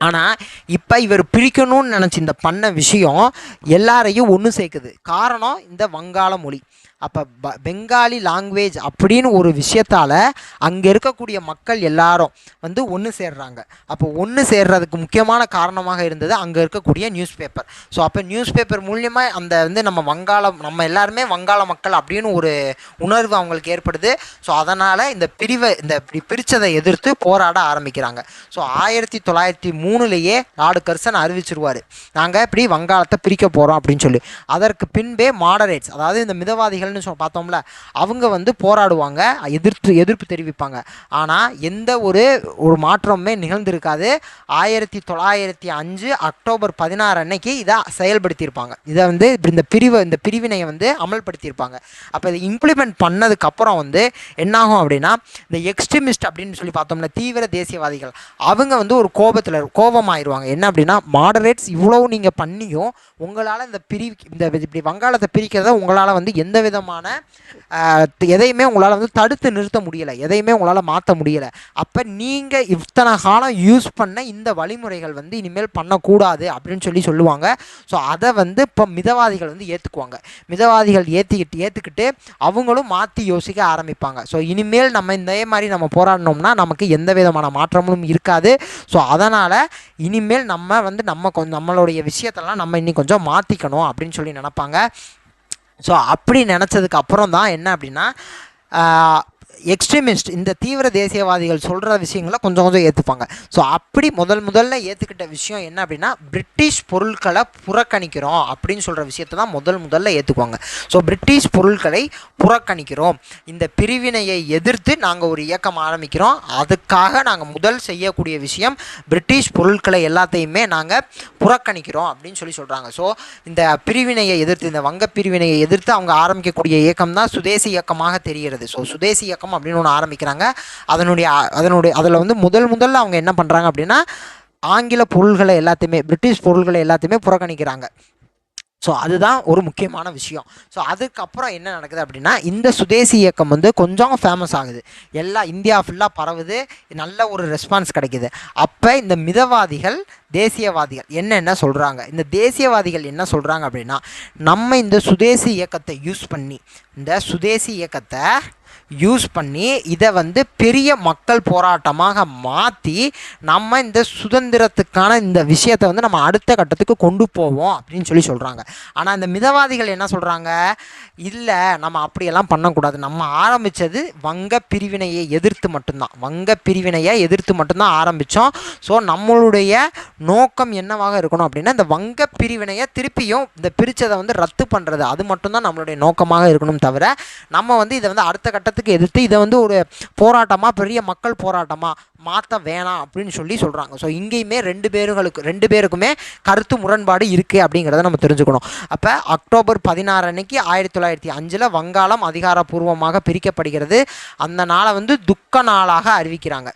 ஆனால் இப்போ இவர் பிரிக்கணும்னு நினச்சி இந்த பண்ண விஷயம் எல்லாரையும் ஒன்று சேர்க்குது. காரணம் இந்த வங்காள மொழி. அப்போ பெங்காலி லாங்குவேஜ் அப்படின்னு ஒரு விஷயத்தால் அங்கே இருக்கக்கூடிய மக்கள் எல்லாரும் வந்து ஒன்று சேர்றாங்க. அப்போ ஒன்று சேர்றதுக்கு முக்கியமான காரணமாக இருந்தது அங்கே இருக்கக்கூடிய நியூஸ் பேப்பர். ஸோ அப்போ நியூஸ் பேப்பர் மூலியமாக அந்த வந்து நம்ம எல்லாருமே வங்காள மக்கள் அப்படின்னு ஒரு உணர்வு அவங்களுக்கு ஏற்படுது. ஸோ அதனால் இந்த இப்படி பிரித்ததை எதிர்த்து போராட ஆரம்பிக்கிறாங்க. ஸோ 1903 லார்டு கர்சன் அறிவிச்சிருவார், நாங்கள் இப்படி வங்காளத்தை பிரிக்க போகிறோம் அப்படின்னு சொல்லி. அதற்கு பின்பே மாடரேட்ஸ், அதாவது இந்த மிதவாதிகள் பார்த்தோம்ல, அவங்க வந்து போராடுவாங்க, எதிர்ப்பு தெரிவிப்பாங்க. ஆனால் எந்த ஒரு மாற்றமுமே நிகழ்ந்திருக்காது. 1905 அக்டோபர் 16 அன்னைக்கு இதை செயல்படுத்தியிருப்பாங்க. இதை வந்து இந்த பிரிவினையை வந்து அமல்படுத்தியிருப்பாங்க. அப்போ இதை இம்ப்ளிமெண்ட் பண்ணதுக்கு அப்புறம் வந்து என்னாகும் அப்படின்னா, இந்த எக்ஸ்ட்ரீமிஸ்ட் அப்படின்னு சொல்லி பார்த்தோம்னா தீவிர தேசியவாதிகள், அவங்க வந்து ஒரு கோபமாயிருவாங்க. என்ன அப்படின்னா, மாடரேட்ஸ் இவ்வளவு நீங்கள் பண்ணியும் உங்களால் இப்படி வங்காளத்தை பிரிக்கிறத உங்களால் வந்து எந்த விதமான எதையுமே உங்களால் வந்து தடுத்து நிறுத்த முடியலை, எதையுமே உங்களால் மாற்ற முடியலை. அப்போ நீங்கள் இத்தனை காலம் யூஸ் பண்ண இந்த வழிமுறைகள் வந்து இனிமேல் பண்ணக்கூடாது அப்படின்னு சொல்லுவாங்க. ஸோ அதை வந்து இப்போ மிதவாதிகள் வந்து ஏற்றுக்குவாங்க. மிதவாதிகள் ஏற்றுக்கிட்டு அவங்களும் மாற்றி யோசிக்க ஆரம்பிப்பாங்க. ஸோ இனிமேல் நம்ம இந்த மாதிரி நம்ம போராடினோம்னா நமக்கு எந்த விதமான மாற்றமும் இருக்காது. ஸோ அதனால் இனிமேல் நம்ம வந்து நம்மளுடைய விஷயத்தெல்லாம் நம்ம இன்னும் கொஞ்சம் மாற்றிக்கணும் அப்படின்னு சொல்லி நினைப்பாங்க. ஸோ அப்படி நினச்சதுக்கு அப்புறம் தான் என்ன அப்படின்னா, எக்ஸ்ட்ரீமிஸ்ட் இந்த தீவிர தேசியவாதிகள் சொல்கிற விஷயங்களை கொஞ்சம் ஏற்றுப்பாங்க. ஸோ அப்படி முதல்ல ஏற்றுக்கிட்ட விஷயம் என்ன அப்படின்னா, பிரிட்டிஷ் பொருட்களை புறக்கணிக்கிறோம் அப்படின்னு சொல்கிற விஷயத்தை தான் முதல்ல ஏற்றுக்குவாங்க. ஸோ பிரிட்டிஷ் பொருட்களை புறக்கணிக்கிறோம், இந்த பிரிவினையை எதிர்த்து நாங்கள் ஒரு இயக்கம் ஆரம்பிக்கிறோம், அதுக்காக நாங்கள் முதல் செய்யக்கூடிய விஷயம் பிரிட்டிஷ் பொருட்களை எல்லாத்தையுமே நாங்கள் புறக்கணிக்கிறோம் அப்படின்னு சொல்கிறாங்க. ஸோ இந்த பிரிவினையை எதிர்த்து, இந்த வங்க பிரிவினையை எதிர்த்து அவங்க ஆரம்பிக்கக்கூடிய இயக்கம் தான் சுதேசி இயக்கமாக தெரிகிறது. ஸோ சுதேசி இயக்கம் அப்படின்னு ஒன்று ஆரம்பிக்கிறாங்க. அதில் வந்து முதல்ல அவங்க என்ன பண்ணுறாங்க அப்படின்னா, ஆங்கில பொருள்களை எல்லாத்தையுமே, பிரிட்டிஷ் பொருள்களை எல்லாத்தையுமே புறக்கணிக்கிறாங்க. ஸோ அதுதான் ஒரு முக்கியமான விஷயம். ஸோ அதுக்கப்புறம் என்ன நடக்குது அப்படின்னா, இந்த சுதேசி இயக்கம் வந்து கொஞ்சம் ஃபேமஸ் ஆகுது, இந்தியா ஃபுல்லாக பரவுது, நல்ல ஒரு ரெஸ்பான்ஸ் கிடைக்குது. அப்போ இந்த மிதவாதிகள் தேசியவாதிகள் என்ன சொல்கிறாங்க, இந்த தேசியவாதிகள் என்ன சொல்கிறாங்க அப்படின்னா, நம்ம இந்த சுதேசி இயக்கத்தை யூஸ் பண்ணி இதை வந்து பெரிய மக்கள் போராட்டமாக மாற்றி நம்ம இந்த சுதந்திரத்துக்கான இந்த விஷயத்தை வந்து நம்ம அடுத்த கட்டத்துக்கு கொண்டு போவோம் அப்படின்னு சொல்கிறாங்க. ஆனால் இந்த மிதவாதிகள் என்ன சொல்கிறாங்க, இல்லை நம்ம அப்படியெல்லாம் பண்ணக்கூடாது, நம்ம ஆரம்பித்தது வங்க பிரிவினையை எதிர்த்து மட்டும்தான் ஆரம்பித்தோம். ஸோ நம்மளுடைய நோக்கம் என்னவாக இருக்கணும் அப்படின்னா, இந்த வங்க பிரிவினையை திருப்பியும் இந்த பிரித்ததை வந்து ரத்து பண்ணுறது, அது மட்டும்தான் நம்மளுடைய நோக்கமாக இருக்கணும். தவிர நம்ம வந்து இதை வந்து அடுத்த கட்டத்துக்கு எதிர்த்து இதை வந்து ஒரு போராட்டமாக, பெரிய மக்கள் போராட்டமாக மாற்ற வேணாம் அப்படின்னு சொல்கிறாங்க. ஸோ இங்கேயுமே ரெண்டு பேருக்குமே கருத்து முரண்பாடு இருக்குது அப்படிங்கிறத நம்ம தெரிஞ்சுக்கணும். அப்போ அக்டோபர் 16 அன்னைக்கு 1905 வங்காளம் அதிகாரப்பூர்வமாக பிரிக்கப்படுகிறது. அந்த நாளை வந்து துக்க நாளாக அறிவிக்கிறாங்க.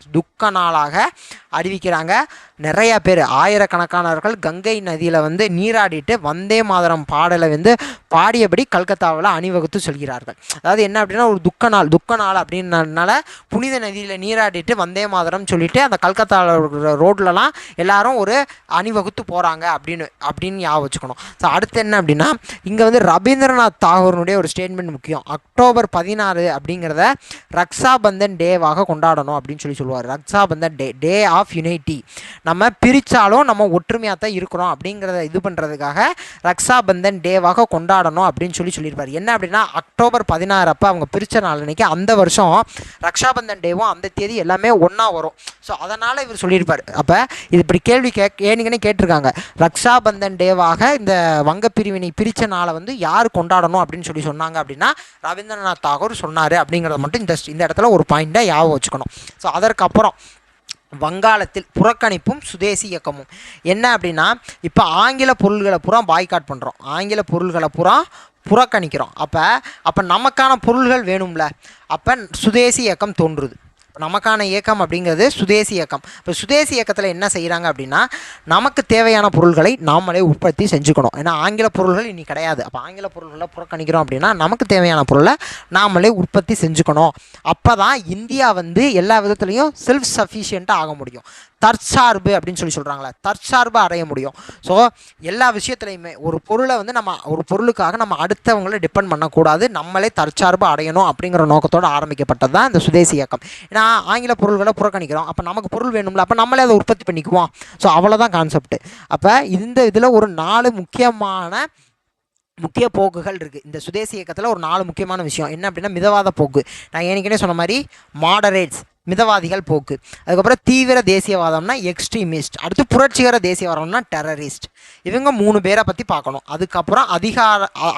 நிறைய பேர், ஆயிரக்கணக்கானவர்கள் கங்கை நதியில் வந்து நீராடிட்டு வந்தே மாதரம் பாடலை வந்து பாடியபடி கல்கத்தாவில் அணிவகுத்து சொல்கிறார்கள். அதாவது என்ன அப்படின்னா, ஒரு துக்க நாள், துக்க நாள் அப்படின்றனால புனித நதியில் நீராடிட்டு வந்தே மாதரம் சொல்லிட்டு அந்த கல்கத்தா ரோட்லலாம் எல்லாரும் ஒரு அணிவகுத்து போகிறாங்க அப்படின்னு ஞாபகம் வச்சுக்கணும். ஸோ அடுத்து என்ன அப்படின்னா இங்கே வந்து ரவீந்திரநாத் தாகூருடைய ஒரு ஸ்டேட்மெண்ட் முக்கியம். அக்டோபர் 16 அப்படிங்கிறத ரக்ஷாபந்தன் டேவாக கொண்டாடணும் அப்படின்னு சொல்லுவார். Rakshabandhan day of unity. நம்ம பிரித்தாலும் நம்ம ஒற்றுமையாக தான் இருக்கிறோம் அப்படிங்கிறத இது பண்ணுறதுக்காக ரக்ஷாபந்தன் டேவாக கொண்டாடணும் அப்படின்னு சொல்லியிருப்பார். என்ன அப்படின்னா அக்டோபர் 16 அப்போ அவங்க பிரித்த நாள் அன்றைக்கி அந்த வருஷம் ரக்ஷாபந்தன் டேவும் அந்த தேதி எல்லாமே ஒன்றா வரும். ஸோ அதனால் இவர் சொல்லியிருப்பார். அப்போ இது இப்படி கேள்வி ஏனிங்கன்னு கேட்டிருக்காங்க. ரக்ஷாபந்தன் டேவாக இந்த வங்க பிரிவினை பிரித்த நாளை வந்து யார் கொண்டாடணும் அப்படின்னு சொன்னாங்க அப்படின்னா ரவீந்திரநாத் தாகூர் சொன்னார் அப்படிங்கிறத மட்டும் இந்த இடத்துல ஒரு பாயிண்ட்டை ஞாபகம் வச்சுக்கணும். ஸோ அதற்கப்புறம் வங்காளத்தில் புறக்கணிப்பும் சுதேசி இயக்கமும் என்ன அப்படின்னா இப்போ ஆங்கில பொருள்களை பூரா பாய்காட் பண்ணுறோம், ஆங்கில பொருள்களை பூரா புறக்கணிக்கிறோம். அப்போ நமக்கான பொருள்கள் வேணும்ல, அப்போ சுதேசி இயக்கம் தோன்றுது. நமக்கான இயக்கம் அப்படிங்கிறது சுதேசி இயக்கம். இப்போ சுதேசி இயக்கத்தில் என்ன செய்கிறாங்க அப்படின்னா நமக்கு தேவையான பொருள்களை நாமளே உற்பத்தி செஞ்சுக்கணும். ஏன்னா ஆங்கில பொருள்கள் இனி கிடையாது. அப்போ ஆங்கில பொருள்களை புறக்கணிக்கிறோம் அப்படின்னா நமக்கு தேவையான பொருளை நாமளே உற்பத்தி செஞ்சுக்கணும். அப்போ தான் இந்தியா வந்து எல்லா விதத்துலேயும் செல்ஃப் சஃபிஷியண்ட்டாக ஆக முடியும். தற்சார்பு அப்படின்னு சொல்கிறாங்களே, தற்சார்பு அடைய முடியும். ஸோ எல்லா விஷயத்துலையுமே ஒரு பொருளை வந்து நம்ம ஒரு பொருளுக்காக நம்ம அடுத்தவங்களை டிபெண்ட் பண்ணக்கூடாது, நம்மளே தற்சார்பு அடையணும் அப்படிங்கிற நோக்கத்தோடு ஆரம்பிக்கப்பட்டது தான் இந்த சுதேசி இயக்கம். ஏன்னா ஆங்கில பொருள்களை புறக்கணிக்கிறோம், அப்போ நமக்கு பொருள் வேணும்ல, அப்போ நம்மளே அதை உற்பத்தி பண்ணிக்குவோம். ஸோ அவ்வளோதான் கான்செப்ட். அப்போ இந்த இதில் ஒரு 4 முக்கிய போக்குகள் இருக்குது. இந்த சுதேசி இயக்கத்தில் ஒரு 4 முக்கியமான விஷயம் என்ன அப்படின்னா மிதவாத போக்கு. நான் ஏற்கனவே சொன்ன மாதிரி மாடரேட்ஸ் மிதவாதிகள் போக்கு, அதுக்கப்புறம் தீவிர தேசியவாதம்னா எக்ஸ்ட்ரீமிஸ்ட், அடுத்து புரட்சிகர தேசியவாதம்னா டெரரிஸ்ட். இவங்க 3 பேரை பற்றி பார்க்கணும். அதுக்கப்புறம்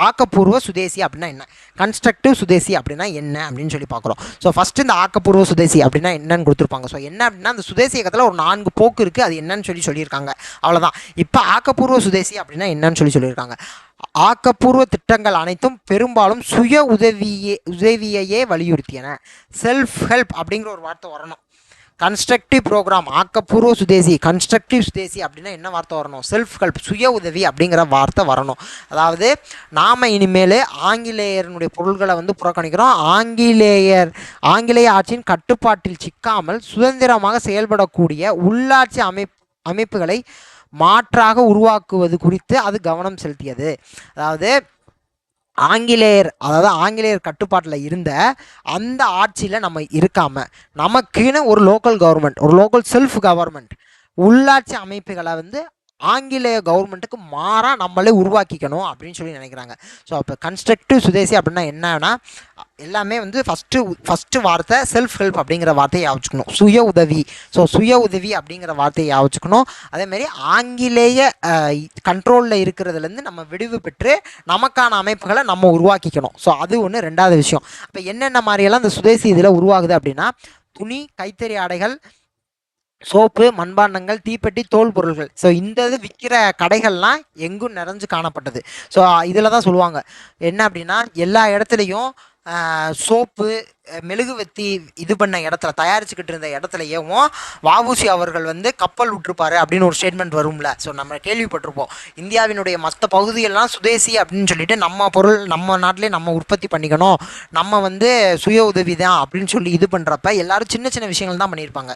ஆக்கப்பூர்வ சுதேசி அப்படின்னா என்ன, கன்ஸ்ட்ரக்டிவ் சுதேசி அப்படின்னா என்ன அப்படின்னு பார்க்குறோம். ஸோ ஃபஸ்ட்டு இந்த ஆக்கப்பூர்வ சுதேசி அப்படின்னா என்னன்னு கொடுத்துருப்பாங்க. ஸோ என்ன அப்படின்னா அந்த சுதேசி இயக்கத்தில் ஒரு 4 போக்கு இருக்குது, அது என்னன்னு சொல்லியிருக்காங்க. அவ்வளோதான். இப்போ ஆக்கப்பூர்வ சுதேசி அப்படின்னா என்னன்னு சொல்லியிருக்காங்க. ஆக்கப்பூர்வ திட்டங்கள் அனைத்தும் பெரும்பாலும் சுய உதவியையே வலியுறுத்தியன. செல்ஃப் ஹெல்ப் அப்படிங்கிற ஒரு வார்த்தை வரணும். கன்ஸ்ட்ரக்டிவ் ப்ரோக்ராம் ஆக்கப்பூர்வ சுதேசி, கன்ஸ்ட்ரக்டிவ் சுதேசி அப்படின்னா என்ன வார்த்தை வரணும், செல்ஃப் ஹெல்ப் சுய உதவி அப்படிங்கிற வார்த்தை வரணும். அதாவது நாம் இனிமேல் ஆங்கிலேயர்களுடைய பொருள்களை வந்து புறக்கணிக்கிறோம், ஆங்கிலேய ஆட்சியின் கட்டுப்பாட்டில் சிக்காமல் சுதந்திரமாக செயல்படக்கூடிய உள்ளாட்சி அமைப்புகளை மாற்றாக உருவாக்குவது குறித்து அது கவனம் செலுத்தியது. அதாவது ஆங்கிலேயர் கட்டுப்பாட்டில் இருந்த அந்த ஆட்சியில் நம்ம இருக்காமல் நமக்குன்னு ஒரு லோக்கல் கவர்மெண்ட், ஒரு லோக்கல் செல்ஃப் கவர்மெண்ட், உள்ளாட்சி அமைப்புகளை வந்து ஆங்கிலேய கவர்மெண்ட்டுக்கு மாறாக நம்மளே உருவாக்கிக்கணும் அப்படின்னு நினைக்கிறாங்க. ஸோ அப்போ கன்ஸ்ட்ரக்டிவ் சுதேசி அப்படின்னா என்னன்னா எல்லாமே வந்து ஃபஸ்ட்டு வார்த்தை செல்ஃப் ஹெல்ப் அப்படிங்கிற வார்த்தையை யாவச்சுக்கணும், சுய உதவி. ஸோ சுய உதவி அப்படிங்கிற வார்த்தையை யாவச்சுக்கணும். அதேமாதிரி ஆங்கிலேய கண்ட்ரோலில் இருக்கிறதுலேருந்து நம்ம விடுவு பெற்று நமக்கான அமைப்புகளை நம்ம உருவாக்கிக்கணும். ஸோ அது ஒன்று. 2வது விஷயம், அப்போ என்னென்ன மாதிரியெல்லாம் இந்த சுதேசி இதில் உருவாகுது அப்படின்னா துணி, கைத்தறி ஆடைகள், சோப்பு, மண்பாண்டங்கள், தீப்பெட்டி, தோல் பொருள்கள். ஸோ இந்த இது விற்கிற கடைகள்லாம் எங்கும் நிறைஞ்சு காணப்பட்டது. ஸோ இதில் தான் சொல்லுவாங்க என்ன அப்படின்னா எல்லா இடத்துலையும் சோப்பு, மெழுகுவத்தி இது பண்ண இடத்துல தயாரிச்சுக்கிட்டு இருந்த இடத்துலையும் வஉசி அவர்கள் வந்து கப்பல் விட்டுருப்பாரு அப்படின்னு ஒரு ஸ்டேட்மெண்ட் வரும்ல. ஸோ நம்ம கேள்விப்பட்டிருப்போம் இந்தியாவினுடைய மற்ற பகுதியெல்லாம் சுதேசி அப்படின்னு சொல்லிட்டு நம்ம பொருள் நம்ம நாட்டிலே நம்ம உற்பத்தி பண்ணிக்கணும், நம்ம வந்து சுய உதவி தான் அப்படின்னு சொல்லி இது பண்ணுறப்ப எல்லாரும் சின்ன சின்ன விஷயங்கள் தான் பண்ணியிருப்பாங்க.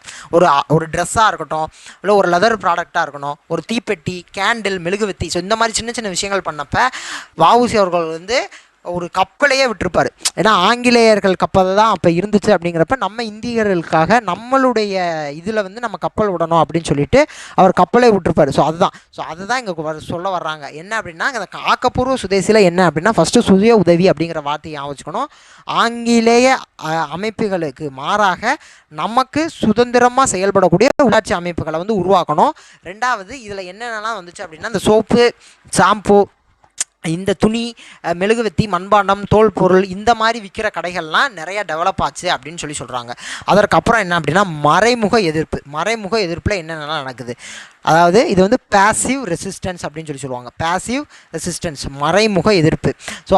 ஒரு ட்ரெஸ்ஸாக இருக்கட்டும், இல்லை ஒரு லெதர் ப்ராடக்டாக இருக்கணும், ஒரு தீப்பெட்டி, கேண்டில், மெழுகுவத்தி. ஸோ இந்த மாதிரி சின்ன சின்ன விஷயங்கள் பண்ணப்போ வஉசி அவர்கள் வந்து ஒரு கப்பலையே விட்டுருப்பார். ஏன்னா ஆங்கிலேயர்கள் கப்பல் தான் அப்போ இருந்துச்சு அப்படிங்கிறப்ப நம்ம இந்தியர்களுக்காக நம்மளுடைய இதில் வந்து நம்ம கப்பல் விடணும் அப்படின்னு சொல்லிட்டு அவர் கப்பலை விட்டுருப்பார். ஸோ அதுதான் இங்கே சொல்ல வர்றாங்க. என்ன அப்படின்னா இந்த ஆக்கப்பூர்வ சுதேசியில் என்ன அப்படின்னா ஃபஸ்ட்டு சுய உதவி அப்படிங்கிற வார்த்தையை வச்சுக்கணும். ஆங்கிலேய அமைப்புகளுக்கு மாறாக நமக்கு சுதந்திரமாக செயல்படக்கூடிய உள்ளாட்சி அமைப்புகளை வந்து உருவாக்கணும். 2வது இதில் என்னென்னலாம் வந்துச்சு அப்படின்னா இந்த சோப்பு, ஷாம்பு, இந்த துணி, மெழுகுவத்தி, மண்பாண்டம், தோல் பொருள் இந்த மாதிரி விற்கிற கடைகள்லாம் நிறையா டெவலப் ஆச்சு அப்படின்னு சொல்கிறாங்க. அதற்கப்புறம் என்ன அப்படின்னா மறைமுக எதிர்ப்பில் என்னென்னலாம் நடக்குது, அதாவது இது வந்து பேசிவ் ரெசிஸ்டன்ஸ் அப்படின்னு சொல்லுவாங்க. பேசிவ் ரெசிஸ்டன்ஸ், மறைமுக எதிர்ப்பு. ஸோ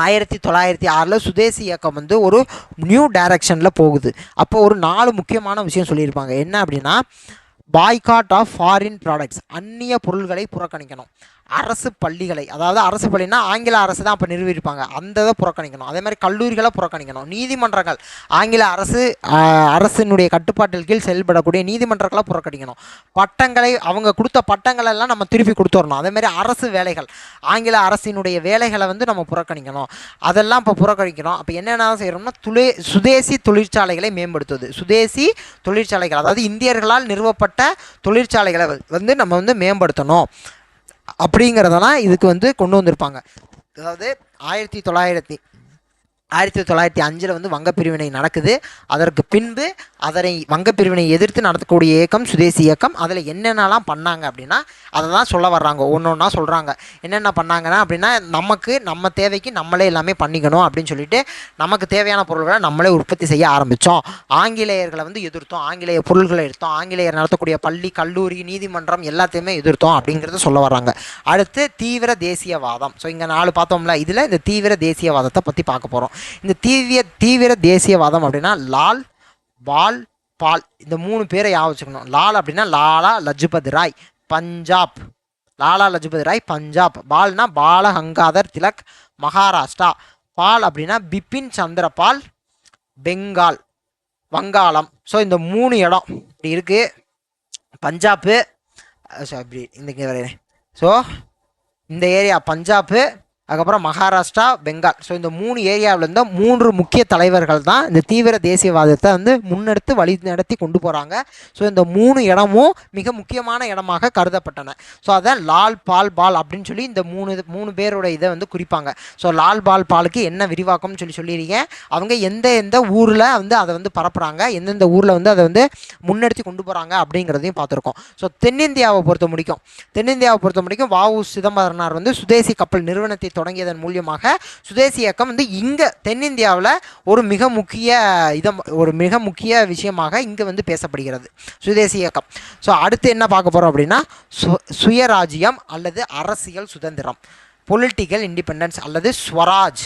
1906 சுதேசி இயக்கம் வந்து ஒரு நியூ டைரக்ஷனில் போகுது. அப்போ ஒரு 4 முக்கியமான விஷயம் சொல்லியிருப்பாங்க. என்ன அப்படின்னா பாய்காட் ஆஃப் ஃபாரின் ப்ராடக்ட்ஸ், அந்நிய பொருள்களை புறக்கணிக்கணும். அரசு பள்ளிகளை, அதாவது அரசு பள்ளினா ஆங்கில அரசு தான் அப்போ நிறுவியிருப்பாங்க, அந்த இதை புறக்கணிக்கணும். அதே மாதிரி கல்லூரிகளை புறக்கணிக்கணும். நீதிமன்றங்கள் ஆங்கில அரசினுடைய கட்டுப்பாட்டில் கீழ் செயல்படக்கூடிய நீதிமன்றங்களை புறக்கணிக்கணும். பட்டங்களை அவங்க கொடுத்த பட்டங்கள் எல்லாம் நம்ம திருப்பி கொடுத்துடணும். அதே மாதிரி அரசு வேலைகள், ஆங்கில அரசினுடைய வேலைகளை வந்து நம்ம புறக்கணிக்கணும். அதெல்லாம் இப்போ புறக்கணிக்கணும். அப்போ என்னென்ன செய்யணும்னா சுதேசி தொழிற்சாலைகளை மேம்படுத்துவது. சுதேசி தொழிற்சாலைகள் அதாவது இந்தியர்களால் நிறுவப்பட்ட தொழிற்சாலைகளை வந்து நம்ம வந்து மேம்படுத்தணும் அப்படிங்கிறதெல்லாம் இதுக்கு வந்து கொண்டு வந்திருப்பாங்க. அதாவது 1905 வந்து வங்கப்பிரிவினை நடக்குது. அதற்கு பின்பு அதனை வங்கப்பிரிவினை எதிர்த்து நடத்தக்கூடிய இயக்கம் சுதேசி இயக்கம். அதில் என்னென்னலாம் பண்ணாங்க அப்படின்னா அதை தான் சொல்ல வர்றாங்க, ஒன்று ஒன்றா சொல்கிறாங்க. என்னென்ன பண்ணாங்கன்னா அப்படின்னா நம்ம தேவைக்கு நம்மளே எல்லாமே பண்ணிக்கணும் அப்படின்னு சொல்லிட்டு நமக்கு தேவையான பொருள்களை நம்மளே உற்பத்தி செய்ய ஆரம்பித்தோம். ஆங்கிலேயர்களை வந்து எதிர்த்தோம், ஆங்கிலேய பொருள்களை எடுத்தோம், ஆங்கிலேயர் நடத்தக்கூடிய பள்ளி கல்லூரி நீதிமன்றம் எல்லாத்தையுமே எதிர்த்தோம் அப்படிங்கிறத சொல்ல வர்றாங்க. அடுத்து தீவிர தேசியவாதம். ஸோ இங்கே 4 பார்த்தோம்ல, இதில் இந்த தீவிர தேசியவாதத்தை பற்றி பார்க்க போகிறோம். இந்த தீவிர தேசியவாதம் அப்படின்னா லால் பால் பால் இந்த 3 பேரை ஞாபகம் வச்சுக்கணும். லால் அப்படின்னா லாலா லஜ்பத் ராய் பஞ்சாப், லாலா லஜ்பத் ராய் பஞ்சாப். பால்னா பால கங்காதர் திலக் மகாராஷ்டிரா. பால் அப்படின்னா பிபின் சந்திரபால் பெங்கால் வங்காளம். ஸோ இந்த 3 இடம் இப்படி இருக்குது. பஞ்சாப்பு இப்படி இந்த ஸோ இந்த ஏரியா பஞ்சாப்பு, அதுக்கப்புறம் மகாராஷ்டிரா, பெங்கால். ஸோ இந்த 3 ஏரியாவில் இருந்த 3 முக்கிய தலைவர்கள் தான் இந்த தீவிர தேசியவாதத்தை வந்து முன்னெடுத்து வழி நடத்தி கொண்டு போகிறாங்க. ஸோ இந்த 3 இடமும் மிக முக்கியமான இடமாக கருதப்பட்டன. ஸோ அதான் லால் பால் பால் அப்படின்னு சொல்லி இந்த 3 பேரோட இதை வந்து குறிப்பாங்க. ஸோ லால் பால் பாலுக்கு என்ன விரிவாக்கம்னு சொல்லியிருக்கேன். அவங்க எந்த ஊரில் வந்து அதை வந்து பரப்புகிறாங்க, எந்தெந்த ஊரில் வந்து அதை வந்து முன்னெடுத்து கொண்டு போகிறாங்க அப்படிங்கிறதையும் பார்த்துருக்கோம். ஸோ தென்னிந்தியாவை பொறுத்த முடிக்கும் வ.உ. சிதம்பரனார் வந்து சுதேசி கப்பல் நிறுவனத்தை தொடங்கியதன் மூலியமாக சுதேசி இயக்கம் வந்து இங்கே தென்னிந்தியாவில் ஒரு மிக முக்கிய விஷயமாக இங்கே வந்து பேசப்படுகிறது சுதேசி இயக்கம். ஸோ அடுத்து என்ன பார்க்க போகிறோம் அப்படின்னா சுயராஜ்யம் அல்லது அரசியல் சுதந்திரம், பொலிட்டிக்கல் இண்டிபெண்டன்ஸ் அல்லது ஸ்வராஜ்.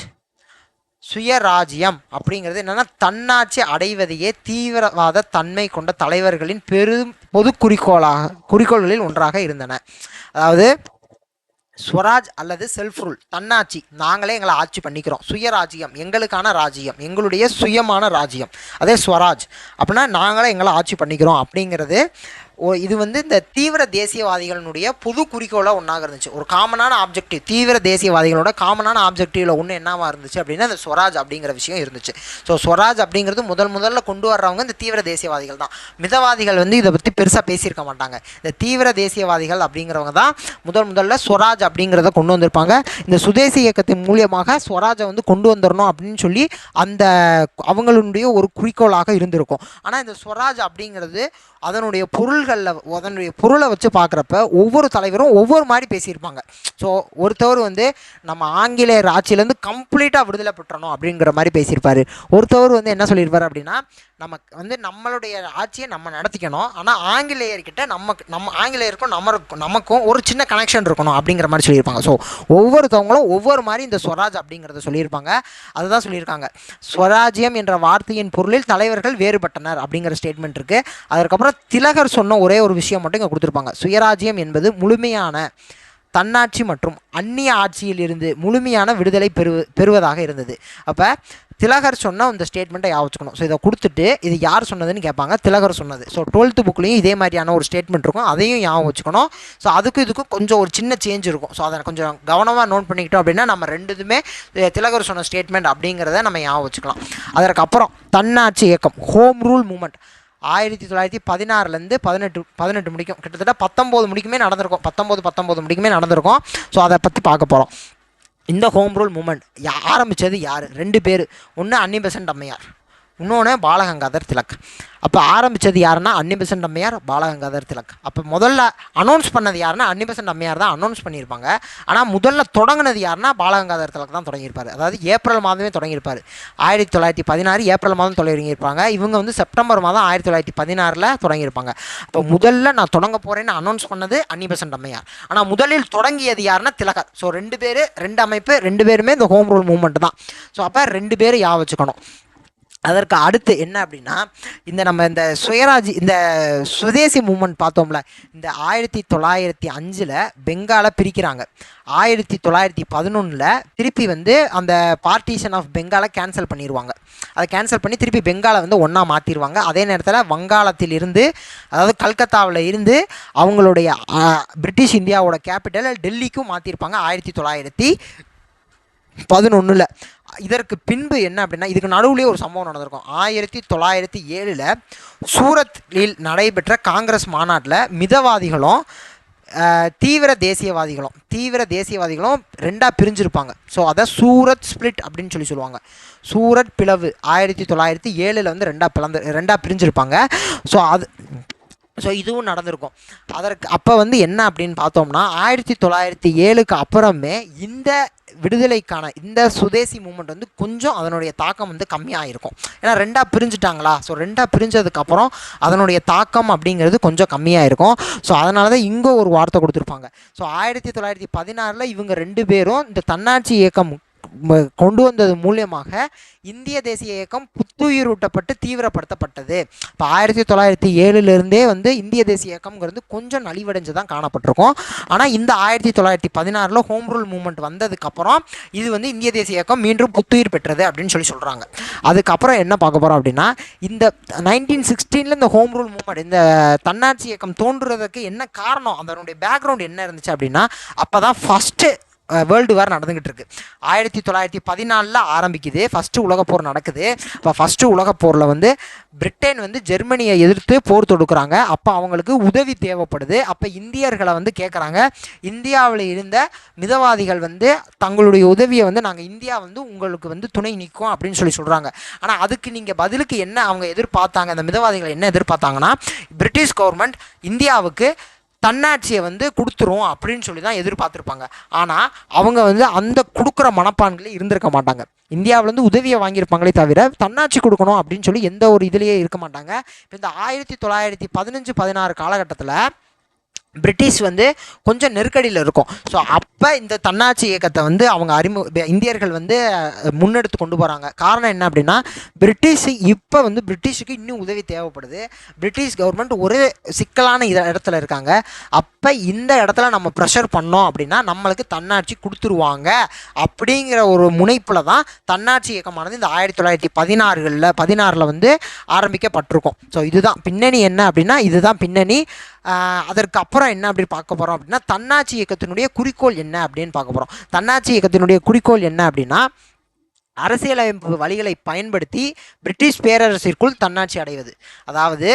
சுயராஜ்யம் அப்படிங்கிறது என்னென்னா தன்னாட்சி அடைவதையே தீவிரவாத தன்மை கொண்ட தலைவர்களின் பொது குறிக்கோள்களில் ஒன்றாக இருந்தன. அதாவது ஸ்வராஜ் அல்லது செல்ஃப் ரூல், தன்னாட்சி, நாங்களே எங்களை ஆட்சி பண்ணிக்கிறோம். சுயராஜ்யம் எங்களுக்கான ராஜ்யம், எங்களுடைய சுயமான ராஜ்யம். அதே ஸ்வராஜ் அப்படின்னா நாங்களே எங்களை ஆட்சி பண்ணிக்கிறோம் அப்படிங்கிறது. இது வந்து இந்த தீவிர தேசியவாதிகளினுடைய பொது குறிக்கோளாக ஒன்றாக இருந்துச்சு. ஒரு காமனான ஆப்ஜெக்டிவ், தீவிர தேசியவாதிகளோட காமனான ஆப்ஜெக்டிவில் ஒன்று என்னவா இருந்துச்சு அப்படின்னா இந்த ஸ்வராஜ் அப்படிங்கிற விஷயம் இருந்துச்சு. ஸோ ஸ்வராஜ் அப்படிங்கிறது முதல்ல கொண்டு வர்றவங்க இந்த தீவிர தேசியவாதிகள் தான். மிதவாதிகள் வந்து இதை பற்றி பெருசாக பேசியிருக்க மாட்டாங்க. இந்த தீவிர தேசியவாதிகள் அப்படிங்கிறவங்க தான் முதல்ல ஸ்வராஜ் அப்படிங்கிறத கொண்டு வந்திருப்பாங்க. இந்த சுதேசி இயக்கத்தின் மூலியமாக ஸ்வராஜை வந்து கொண்டு வந்துடணும் அப்படின்னு சொல்லி அந்த அவங்களுடைய ஒரு குறிக்கோளாக இருந்திருக்கும். ஆனால் இந்த ஸ்வராஜ் அப்படிங்கிறது அதனுடைய பொருளை வச்சு பார்க்குறப்ப ஒவ்வொரு தலைவரும் ஒவ்வொரு மாதிரி பேசியிருப்பாங்க. ஸோ ஒருத்தவர் வந்து நம்ம ஆங்கிலேயர் ஆட்சியிலேருந்து கம்ப்ளீட்டாக விடுதலை பெற்றணும் அப்படிங்கிற மாதிரி பேசியிருப்பார். ஒருத்தவர் வந்து என்ன சொல்லியிருப்பார் அப்படின்னா நமக்கு வந்து நம்மளுடைய ஆட்சியை நம்ம நடத்திக்கணும், ஆனால் ஆங்கிலேயர்கிட்ட ஆங்கிலேயருக்கும் நமக்கும் ஒரு சின்ன கனெக்ஷன் இருக்கணும் அப்படிங்கிற மாதிரி சொல்லியிருப்பாங்க. ஸோ ஒவ்வொருத்தவங்களும் ஒவ்வொரு மாதிரி இந்த ஸ்வராஜ் அப்படிங்கிறத சொல்லியிருப்பாங்க. அதுதான் சொல்லியிருக்காங்க ஸ்வராஜ்யம் என்ற வார்த்தையின் பொருளில் தலைவர்கள் வேறுபட்டனர் அப்படிங்கிற ஸ்டேட்மெண்ட் இருக்குது. அதுக்கப்புறம் திலகர் சொன்ன ஒரே ஒரு விஷயம் மட்டும் இங்கே கொடுத்துருப்பாங்க. சுயராஜ்யம் என்பது முழுமையான தன்னாட்சி மற்றும் அந்நிய ஆட்சியில் இருந்து முழுமையான விடுதலை பெறுவதாக இருந்தது. அப்போ திலகர் சொன்ன இந்த ஸ்டேட்மெண்ட்டை யாவச்சுக்கணும். ஸோ இதை கொடுத்துட்டு இது யார் சொன்னதுன்னு கேட்பாங்க. திலகர் சொன்னது. ஸோ 12th புக்லேயும் இதே மாதிரியான ஒரு ஸ்டேட்மெண்ட் இருக்கும், அதையும் ஞாபகம் வச்சுக்கணும். ஸோ இதுக்கும் கொஞ்சம் ஒரு சின்ன சேஞ்ச் இருக்கும். ஸோ அதை கொஞ்சம் கவனமாக நோட் பண்ணிக்கிட்டோம் அப்படின்னா நம்ம ரெண்டுமே திலகர் சொன்ன ஸ்டேட்மெண்ட் அப்படிங்கிறத நம்ம ஞாபகம் வச்சுக்கலாம். அதற்கப்புறம் தன்னாட்சி இயக்கம், ஹோம் ரூல் மூமெண்ட் 1916 18 முடிக்கும், கிட்டத்தட்ட 19 முடிக்குமே நடந்திருக்கும். 19 முடிக்குமே நடந்திருக்கும். ஸோ அதை பற்றி பார்க்க போகிறோம். இந்த ஹோம் ரூல் மூமெண்ட் ஆரம்பித்தது யார்? 2 பேர். ஒன்று அன்னி பெசன்ட் அம்மையார், இன்னொன்று பாலகங்காதர் திலக். அப்போ ஆரம்பித்தது யாருன்னா அன்னி பெசன்ட் அம்மையார், பாலகங்காதர் திலக். அப்போ முதல்ல அனௌன்ஸ் பண்ணது யாருன்னா அன்னி பெசன்ட் அம்மையார் தான் அனௌன்ஸ் பண்ணியிருப்பாங்க. ஆனால் முதல்ல தொடங்கினது யாருன்னா பாலகங்காதர் திலக் தான் தொடங்கியிருப்பார். அதாவது ஏப்ரல் மாதமே தொடங்கியிருப்பார். 1916 ஏப்ரல் மாதம் தொடங்கியிருப்பாங்க. இவங்க வந்து செப்டம்பர் மாதம் 1916 தொடங்கியிருப்பாங்க. அப்போ முதல்ல நான் தொடங்க போகிறேன்னு அனௌன்ஸ் பண்ணது அன்னி பெசன்ட் அம்மையார். ஆனால் முதலில் தொடங்கியது யாருன்னா திலகர். ஸோ 2 அமைப்பு 2 பேருமே இந்த ஹோம் ரூல் மூவ்மெண்ட் தான். ஸோ அப்போ 2 பேர் யா வச்சுக்கணும். அதற்கு அடுத்து என்ன அப்படின்னா நம்ம இந்த இந்த சுதேசி மூமெண்ட் பார்த்தோம்ல, இந்த 1905 பெங்காலை பிரிக்கிறாங்க. 1911 திருப்பி வந்து அந்த பார்ட்டிஷன் ஆஃப் பெங்காலை கேன்சல் பண்ணிடுவாங்க. அதை கேன்சல் பண்ணி திருப்பி பெங்காலை வந்து ஒன்றா மாற்றிடுவாங்க. அதே நேரத்தில் வங்காளத்தில் இருந்து, அதாவது கல்கத்தாவில் இருந்து அவங்களுடைய பிரிட்டிஷ் இந்தியாவோட கேபிட்டல் டெல்லிக்கும் மாற்றிருப்பாங்க 1911. இதற்கு பின்பு என்ன அப்படின்னா, இதுக்கு நடுவுலேயே ஒரு சம்பவம் நடந்திருக்கும். 1907 சூரத்தில் நடைபெற்ற காங்கிரஸ் மாநாட்டில் மிதவாதிகளும் தீவிர தேசியவாதிகளும் ரெண்டாக பிரிஞ்சிருப்பாங்க. ஸோ அதை சூரத் ஸ்பிளிட் அப்படின்னு சொல்லுவாங்க. சூரத் பிளவு 1907 வந்து ரெண்டாக பிரிஞ்சிருப்பாங்க. ஸோ இதுவும் நடந்திருக்கும். அப்போ வந்து என்ன அப்படின்னு பார்த்தோம்னா, 1907 அப்புறமே இந்த விடுதலைக்கான இந்த சுதேசி மூமெண்ட் வந்து கொஞ்சம் அதனுடைய தாக்கம் வந்து கம்மியாக இருக்கும். ஏன்னா ரெண்டாக பிரிஞ்சுட்டாங்களா. ஸோ ரெண்டாக பிரிஞ்சதுக்கப்புறம் அதனுடைய தாக்கம் அப்படிங்கிறது கொஞ்சம் கம்மியாக இருக்கும். ஸோ அதனால தான் இங்கே ஒரு வார்த்தை கொடுத்துருப்பாங்க. ஸோ 1916 இவங்க 2 பேரும் இந்த தன்னாட்சி இயக்கம் கொண்டு வந்தது மூலியமாக இந்திய தேசிய இயக்கம் புத்துயிரூட்டப்பட்டு தீவிரப்படுத்தப்பட்டது. இப்போ 1907 வந்து இந்திய தேசிய இயக்கம்ங்கிறது கொஞ்சம் நலிவடைஞ்சு தான் காணப்பட்டிருக்கும். ஆனால் இந்த 1916 ஹோம் ரூல் மூவ்மெண்ட் வந்ததுக்கப்புறம் இது வந்து இந்திய தேசிய இயக்கம் மீண்டும் புத்துயிர் பெற்றது அப்படின்னு சொல்கிறாங்க. அதுக்கப்புறம் என்ன பார்க்க போகிறோம் அப்படின்னா, இந்த 1916 இந்த ஹோம் ரூல் மூவ்மெண்ட், இந்த தன்னாட்சி இயக்கம் தோன்றுறதுக்கு என்ன காரணம், அதனுடைய பேக்ரவுண்ட் என்ன இருந்துச்சு அப்படின்னா, அப்போ தான் ஃபஸ்ட்டு வேர்ல்டு வார் நடந்துகிட்டு இருக்கு. 1914 ஆரம்பிக்குது, ஃபஸ்ட்டு உலகப்போர் நடக்குது. இப்போ ஃபஸ்ட்டு உலகப்போரில் வந்து பிரிட்டன் வந்து ஜெர்மனியை எதிர்த்து போர் தொடுக்கிறாங்க. அப்போ அவங்களுக்கு உதவி தேவைப்படுது. அப்போ இந்தியர்களை வந்து கேட்குறாங்க, இந்தியாவில் இருந்த மிதவாதிகள் வந்து தங்களுடைய உதவியை வந்து நாங்கள் இந்தியா வந்து உங்களுக்கு வந்து துணை நிற்கும் அப்படின்னு சொல்கிறாங்க. ஆனால் அதுக்கு நீங்கள் பதிலுக்கு என்ன அவங்க எதிர்பார்த்தாங்க, அந்த மிதவாதிகள் என்ன எதிர்பார்த்தாங்கன்னா, பிரிட்டிஷ் கவர்மெண்ட் இந்தியாவுக்கு தன்னாட்சியை வந்து கொடுத்துரும் அப்படின்னு சொல்லி தான் எதிர்பார்த்துருப்பாங்க. ஆனால் அவங்க வந்து அந்த கொடுக்குற மனப்பான்களே இருந்திருக்க மாட்டாங்க. இந்தியாவிலேருந்து உதவியை வாங்கியிருப்பாங்களே தவிர தன்னாட்சி கொடுக்கணும் அப்படின்னு சொல்லி எந்த ஒரு இதுலேயே இருக்க மாட்டாங்க. இப்போ இந்த 1915-16 காலகட்டத்தில் பிரிட்டிஷ் வந்து கொஞ்சம் நெருக்கடியில் இருக்கும். ஸோ அப்போ இந்த தன்னாட்சி இயக்கத்தை வந்து அவங்க இந்தியர்கள் வந்து முன்னெடுத்து கொண்டு போகிறாங்க. காரணம் என்ன அப்படின்னா, பிரிட்டிஷுக்கு இன்னும் உதவி தேவைப்படுது. பிரிட்டிஷ் கவர்மெண்ட் ஒரு சிக்கலான இடத்துல இருக்காங்க. அப்போ இந்த இடத்துல நம்ம ப்ரெஷர் பண்ணோம் அப்படின்னா நம்மளுக்கு தன்னாட்சி கொடுத்துருவாங்க அப்படிங்கிற ஒரு முனைப்பில் தான் தன்னாட்சி இயக்கமானது இந்த 1916 வந்து ஆரம்பிக்கப்பட்டிருக்கும். ஸோ இதுதான் பின்னணி. என்ன அப்படின்னா இதுதான் பின்னணி. அதற்கு அப்புறம் என்ன அப்படி பார்க்க போகிறோம் அப்படின்னா, தன்னாட்சி இயக்கத்தினுடைய குறிக்கோள் என்ன அப்படின்னு பார்க்க போகிறோம். தன்னாட்சி இயக்கத்தினுடைய குறிக்கோள் என்ன அப்படின்னா, அரசியலமைப்பு வழிகளை பயன்படுத்தி பிரிட்டிஷ் பேரரசிற்குள் தன்னாட்சி அடைவது. அதாவது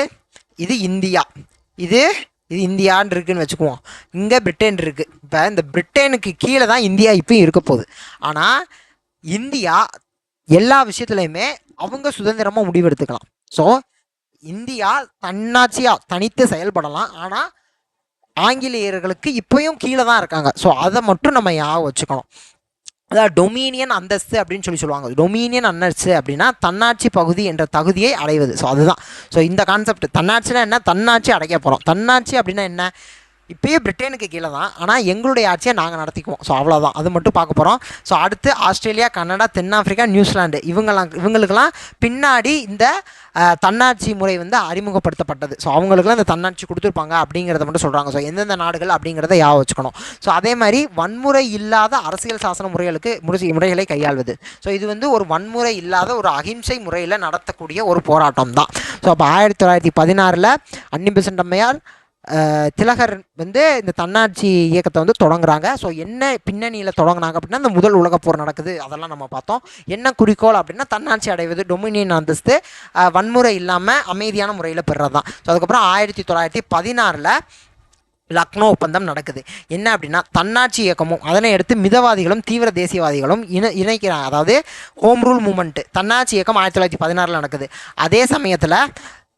இது இந்தியா, இது இந்தியான்னு இருக்குன்னு வச்சுக்குவோம். இங்கே பிரிட்டன் இருக்குது. இப்போ இந்த பிரிட்டனுக்கு கீழே தான் இந்தியா இப்பயும் இருக்க போகுது. ஆனால் இந்தியா எல்லா விஷயத்துலையுமே அவங்க சுதந்திரமாக முடிவெடுத்துக்கலாம். ஸோ இந்தியா தன்னாட்சியாக தனித்து செயல்படலாம். ஆனால் ஆங்கிலேயர்களுக்கு இப்போயும் கீழே தான் இருக்காங்க. ஸோ அதை மட்டும் நம்ம ஞாபகம் வச்சுக்கணும். அதாவது டொமினியன் அந்தஸ்து அப்படின்னு சொல்லுவாங்க. டொமினியன் அந்தஸ்து அப்படின்னா தன்னாட்சி பகுதி என்ற தகுதியை அடைவது. ஸோ அதுதான். ஸோ இந்த கான்செப்ட் தன்னாட்சினா என்ன, தன்னாட்சி அடைக்க போகிறோம். தன்னாட்சி அப்படின்னா என்ன, இப்போயே பிரிட்டனுக்கு கீழே தான், ஆனால் எங்களுடைய ஆட்சியை நாங்கள் நடத்திக்குவோம். ஸோ அவ்வளோதான், அது மட்டும் பார்க்க போகிறோம். ஸோ அடுத்து ஆஸ்திரேலியா, கனடா, தென்னாப்பிரிக்கா, நியூசிலாந்து இவங்களுக்கெல்லாம் பின்னாடி இந்த தன்னாட்சி முறை வந்து அறிமுகப்படுத்தப்பட்டது. ஸோ அவங்களுக்குலாம் இந்த தன்னாட்சி கொடுத்துருப்பாங்க அப்படிங்கிறத மட்டும் சொல்கிறாங்க. ஸோ எந்தெந்த நாடுகள் அப்படிங்கிறத ஞாபகம் வச்சுக்கணும். ஸோ அதே மாதிரி வன்முறை இல்லாத அரசியல் சாசன முறைகளை கையாள்வது. ஸோ இது வந்து ஒரு வன்முறை இல்லாத ஒரு அகிம்சை முறையில் நடத்தக்கூடிய ஒரு போராட்டம் தான். ஸோ அப்போ 1916 அன்னி பெசன்ட் அம்மையார், திலகர் வந்து இந்த தன்னாட்சி இயக்கத்தை வந்து தொடங்குறாங்க. ஸோ என்ன பின்னணியில் தொடங்கினாங்க அப்படின்னா, இந்த முதல் உலகப்போர் நடக்குது, அதெல்லாம் நம்ம பார்த்தோம். என்ன குறிக்கோள் அப்படின்னா தன்னாட்சி அடைவது, டொமினியன் அந்தஸ்து, வன்முறை இல்லாமல் அமைதியான முறையில் பெறுறது தான். ஸோ அதுக்கப்புறம் 1916 லக்னோ ஒப்பந்தம் நடக்குது. என்ன அப்படின்னா, தன்னாட்சி இயக்கமும் அதனை எடுத்து மிதவாதிகளும் தீவிர தேசியவாதிகளும் இணைக்கிறாங்க. அதாவது ஹோம் ரூல் மூமெண்ட்டு தன்னாட்சி இயக்கம் 1916 நடக்குது. அதே சமயத்தில்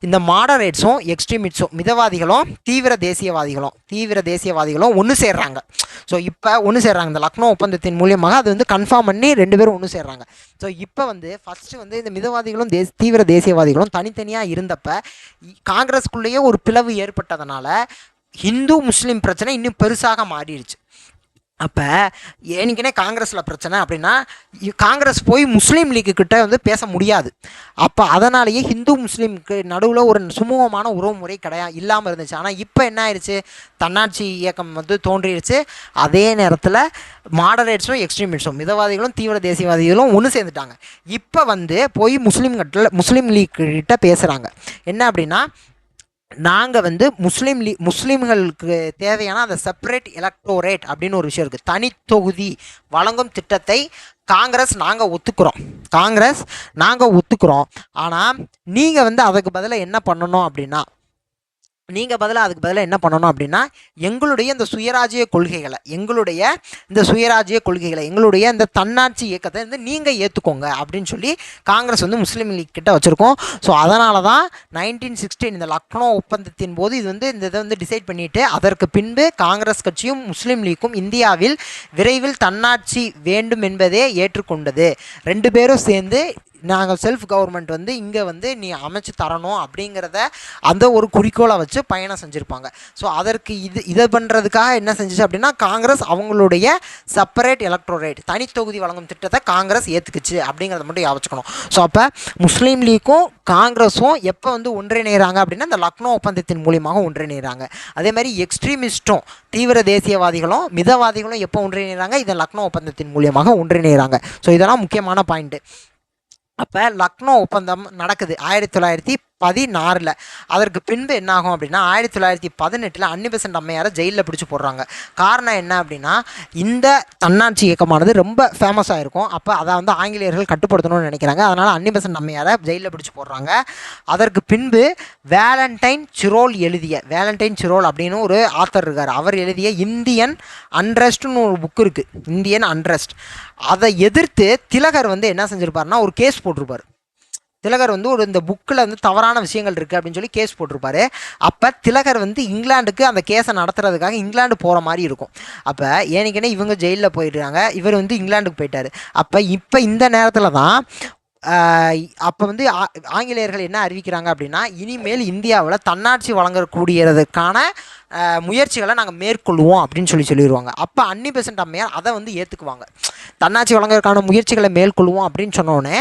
இந்த மாடரேட்ஸும் எக்ஸ்ட்ரீமிஸ்ட்ஸும் மிதவாதிகளும் தீவிர தேசியவாதிகளும் ஒன்று சேர்றாங்க. ஸோ இப்போ ஒன்று சேர்றாங்க. இந்த லக்னோ ஒப்பந்தத்தின் மூலியமாக அது வந்து கன்ஃபார்ம் பண்ணி 2 பேரும் ஒன்று சேர்றாங்க. ஸோ இப்போ வந்து ஃபஸ்ட்டு வந்து இந்த மிதவாதிகளும் தீவிர தேசியவாதிகளும் தனித்தனியாக இருந்தப்போ காங்கிரஸ்குள்ளேயே ஒரு பிளவு ஏற்பட்டதுனால ஹிந்து முஸ்லீம் பிரச்சனை இன்னும் பெருசாக மாறிடுச்சு. அப்போ ஏனிக்கனே காங்கிரஸில் பிரச்சனை அப்படின்னா காங்கிரஸ் போய் முஸ்லீம் லீக்கு கிட்ட வந்து பேச முடியாது. அப்போ அதனாலேயே ஹிந்து முஸ்லீமுக்கு நடுவில் ஒரு சுமூகமான உறவு முறை இல்லாமல் இருந்துச்சு. ஆனால் இப்போ என்ன ஆயிடுச்சு, தன்னாட்சி இயக்கம் வந்து தோன்றிடுச்சு. அதே நேரத்தில் மாடரேட்ஸும் எக்ஸ்ட்ரீமிஸ்டும் மிதவாதிகளும் தீவிர தேசியவாதிகளும் ஒன்று சேர்ந்துட்டாங்க. இப்போ வந்து போய் முஸ்லீம் லீக் கிட்ட பேசுகிறாங்க. என்ன அப்படின்னா, நாங்கள் வந்து முஸ்லீம்களுக்கு தேவையான அந்த செப்பரேட் எலக்டோரேட் அப்படின்னு ஒரு விஷயம் இருக்குது. தனித்தொகுதி வழங்கும் திட்டத்தை நாங்கள் ஒத்துக்கிறோம். ஆனால் நீங்கள் வந்து அதுக்கு பதிலாக என்ன பண்ணணும் அப்படின்னா, அதுக்கு பதிலாக என்ன பண்ணணும் அப்படின்னா, எங்களுடைய இந்த சுயராஜ்ய கொள்கைகளை எங்களுடைய இந்த தன்னாட்சி இயக்கத்தை வந்து நீங்கள் ஏற்றுக்கோங்க அப்படின்னு சொல்லி காங்கிரஸ் வந்து முஸ்லீம் லீக் கிட்ட வச்சுருக்கோம். ஸோ அதனால தான் 1916 இந்த லக்னோ ஒப்பந்தத்தின் போது இது வந்து இந்த இதை வந்து டிசைட் பண்ணிவிட்டு அதற்கு பின்பு காங்கிரஸ் கட்சியும் முஸ்லீம் லீக்கும் இந்தியாவில் விரைவில் தன்னாட்சி வேண்டும் என்பதே ஏற்றுக்கொண்டது. ரெண்டு பேரும் சேர்ந்து நாங்கள் செல்ஃப் கவர்மெண்ட் வந்து இங்கே வந்து நீ அமைச்சு தரணும் அப்படிங்கிறத அந்த ஒரு குறிக்கோளை வச்சு பயணம் செஞ்சுருப்பாங்க. ஸோ அதற்கு இதை பண்ணுறதுக்காக என்ன செஞ்சிச்சு அப்படின்னா, காங்கிரஸ் அவங்களுடைய செப்பரேட் எலக்ட்ரோரேட் தனித்தொகுதி வழங்கும் திட்டத்தை காங்கிரஸ் ஏற்றுக்குச்சு அப்படிங்கிறத மட்டும் யோசிச்சுக்கணும். ஸோ அப்போ முஸ்லீம் லீக்கும் காங்கிரஸும் எப்போ வந்து ஒன்றிணைகிறாங்க அப்படின்னா, இந்த லக்னோ ஒப்பந்தத்தின் மூலியமாக ஒன்றிணைகிறாங்க. அதே மாதிரி எக்ஸ்ட்ரீமிஸ்ட்டும் தீவிர தேசியவாதிகளும் மிதவாதிகளும் எப்போ ஒன்றிணைகிறாங்க, இந்த லக்னோ ஒப்பந்தத்தின் மூலியமாக ஒன்றிணைகிறாங்க. ஸோ இதெல்லாம் முக்கியமான பாயிண்ட்டு. அப்போ லக்னோ ஒப்பந்தம் நடக்குது 1916. அதற்கு பின்பு என்ன ஆகும் அப்படின்னா, 1918 அன்னி பெசன்ட் அம்மையாரை ஜெயிலில் பிடிச்சி போடுறாங்க. காரணம் என்ன அப்படின்னா, இந்த தன்னாட்சி இயக்கமானது ரொம்ப ஃபேமஸாக இருக்கும். அப்போ அதை வந்து ஆங்கிலேயர்கள் கட்டுப்படுத்தணும்னு நினைக்கிறாங்க. அதனால் அன்னி பெசன்ட் அம்மையாரை ஜெயிலில் பிடிச்சி போடுறாங்க. அதற்கு பின்பு வேலண்டைன் சிரோல் அப்படின்னு ஒரு ஆத்தர் இருக்கார். அவர் எழுதிய இந்தியன் அன்ரெஸ்ட்னு ஒரு புக் இருக்குது, இந்தியன் அன்ரெஸ்ட். அதை எதிர்த்து திலகர் வந்து என்ன செஞ்சுருப்பாருன்னா, ஒரு கேஸ் போட்டிருப்பார். திலகர் வந்து இந்த புக்கில் வந்து தவறான விஷயங்கள் இருக்குது அப்படின்னு சொல்லி கேஸ் போட்டிருப்பாரு. அப்போ திலகர் வந்து இங்கிலாந்துக்கு அந்த கேஸை நடத்துறதுக்காக இங்கிலாந்து போகிற மாதிரி இருக்கும். அப்போ ஏனிக்கனே இவங்க ஜெயிலில் போயிடுறாங்க, இவர் வந்து இங்கிலாந்துக்கு போயிட்டார். இப்போ இந்த நேரத்தில் தான் அப்போ வந்து ஆங்கிலேயர்கள் என்ன அறிவிக்கிறாங்க அப்படின்னா, இனிமேல் இந்தியாவில் தன்னாட்சி வழங்கக்கூடியதுக்கான முயற்சிகளை நாங்கள் மேற்கொள்வோம் அப்படின்னு சொல்லிடுவாங்க. அப்போ அன்னி பெசன்ட் அம்மையார் அதை வந்து ஏற்றுக்குவாங்க. தன்னாட்சி வழங்குறதுக்கான முயற்சிகளை மேற்கொள்வோம் அப்படின்னு சொன்னோடனே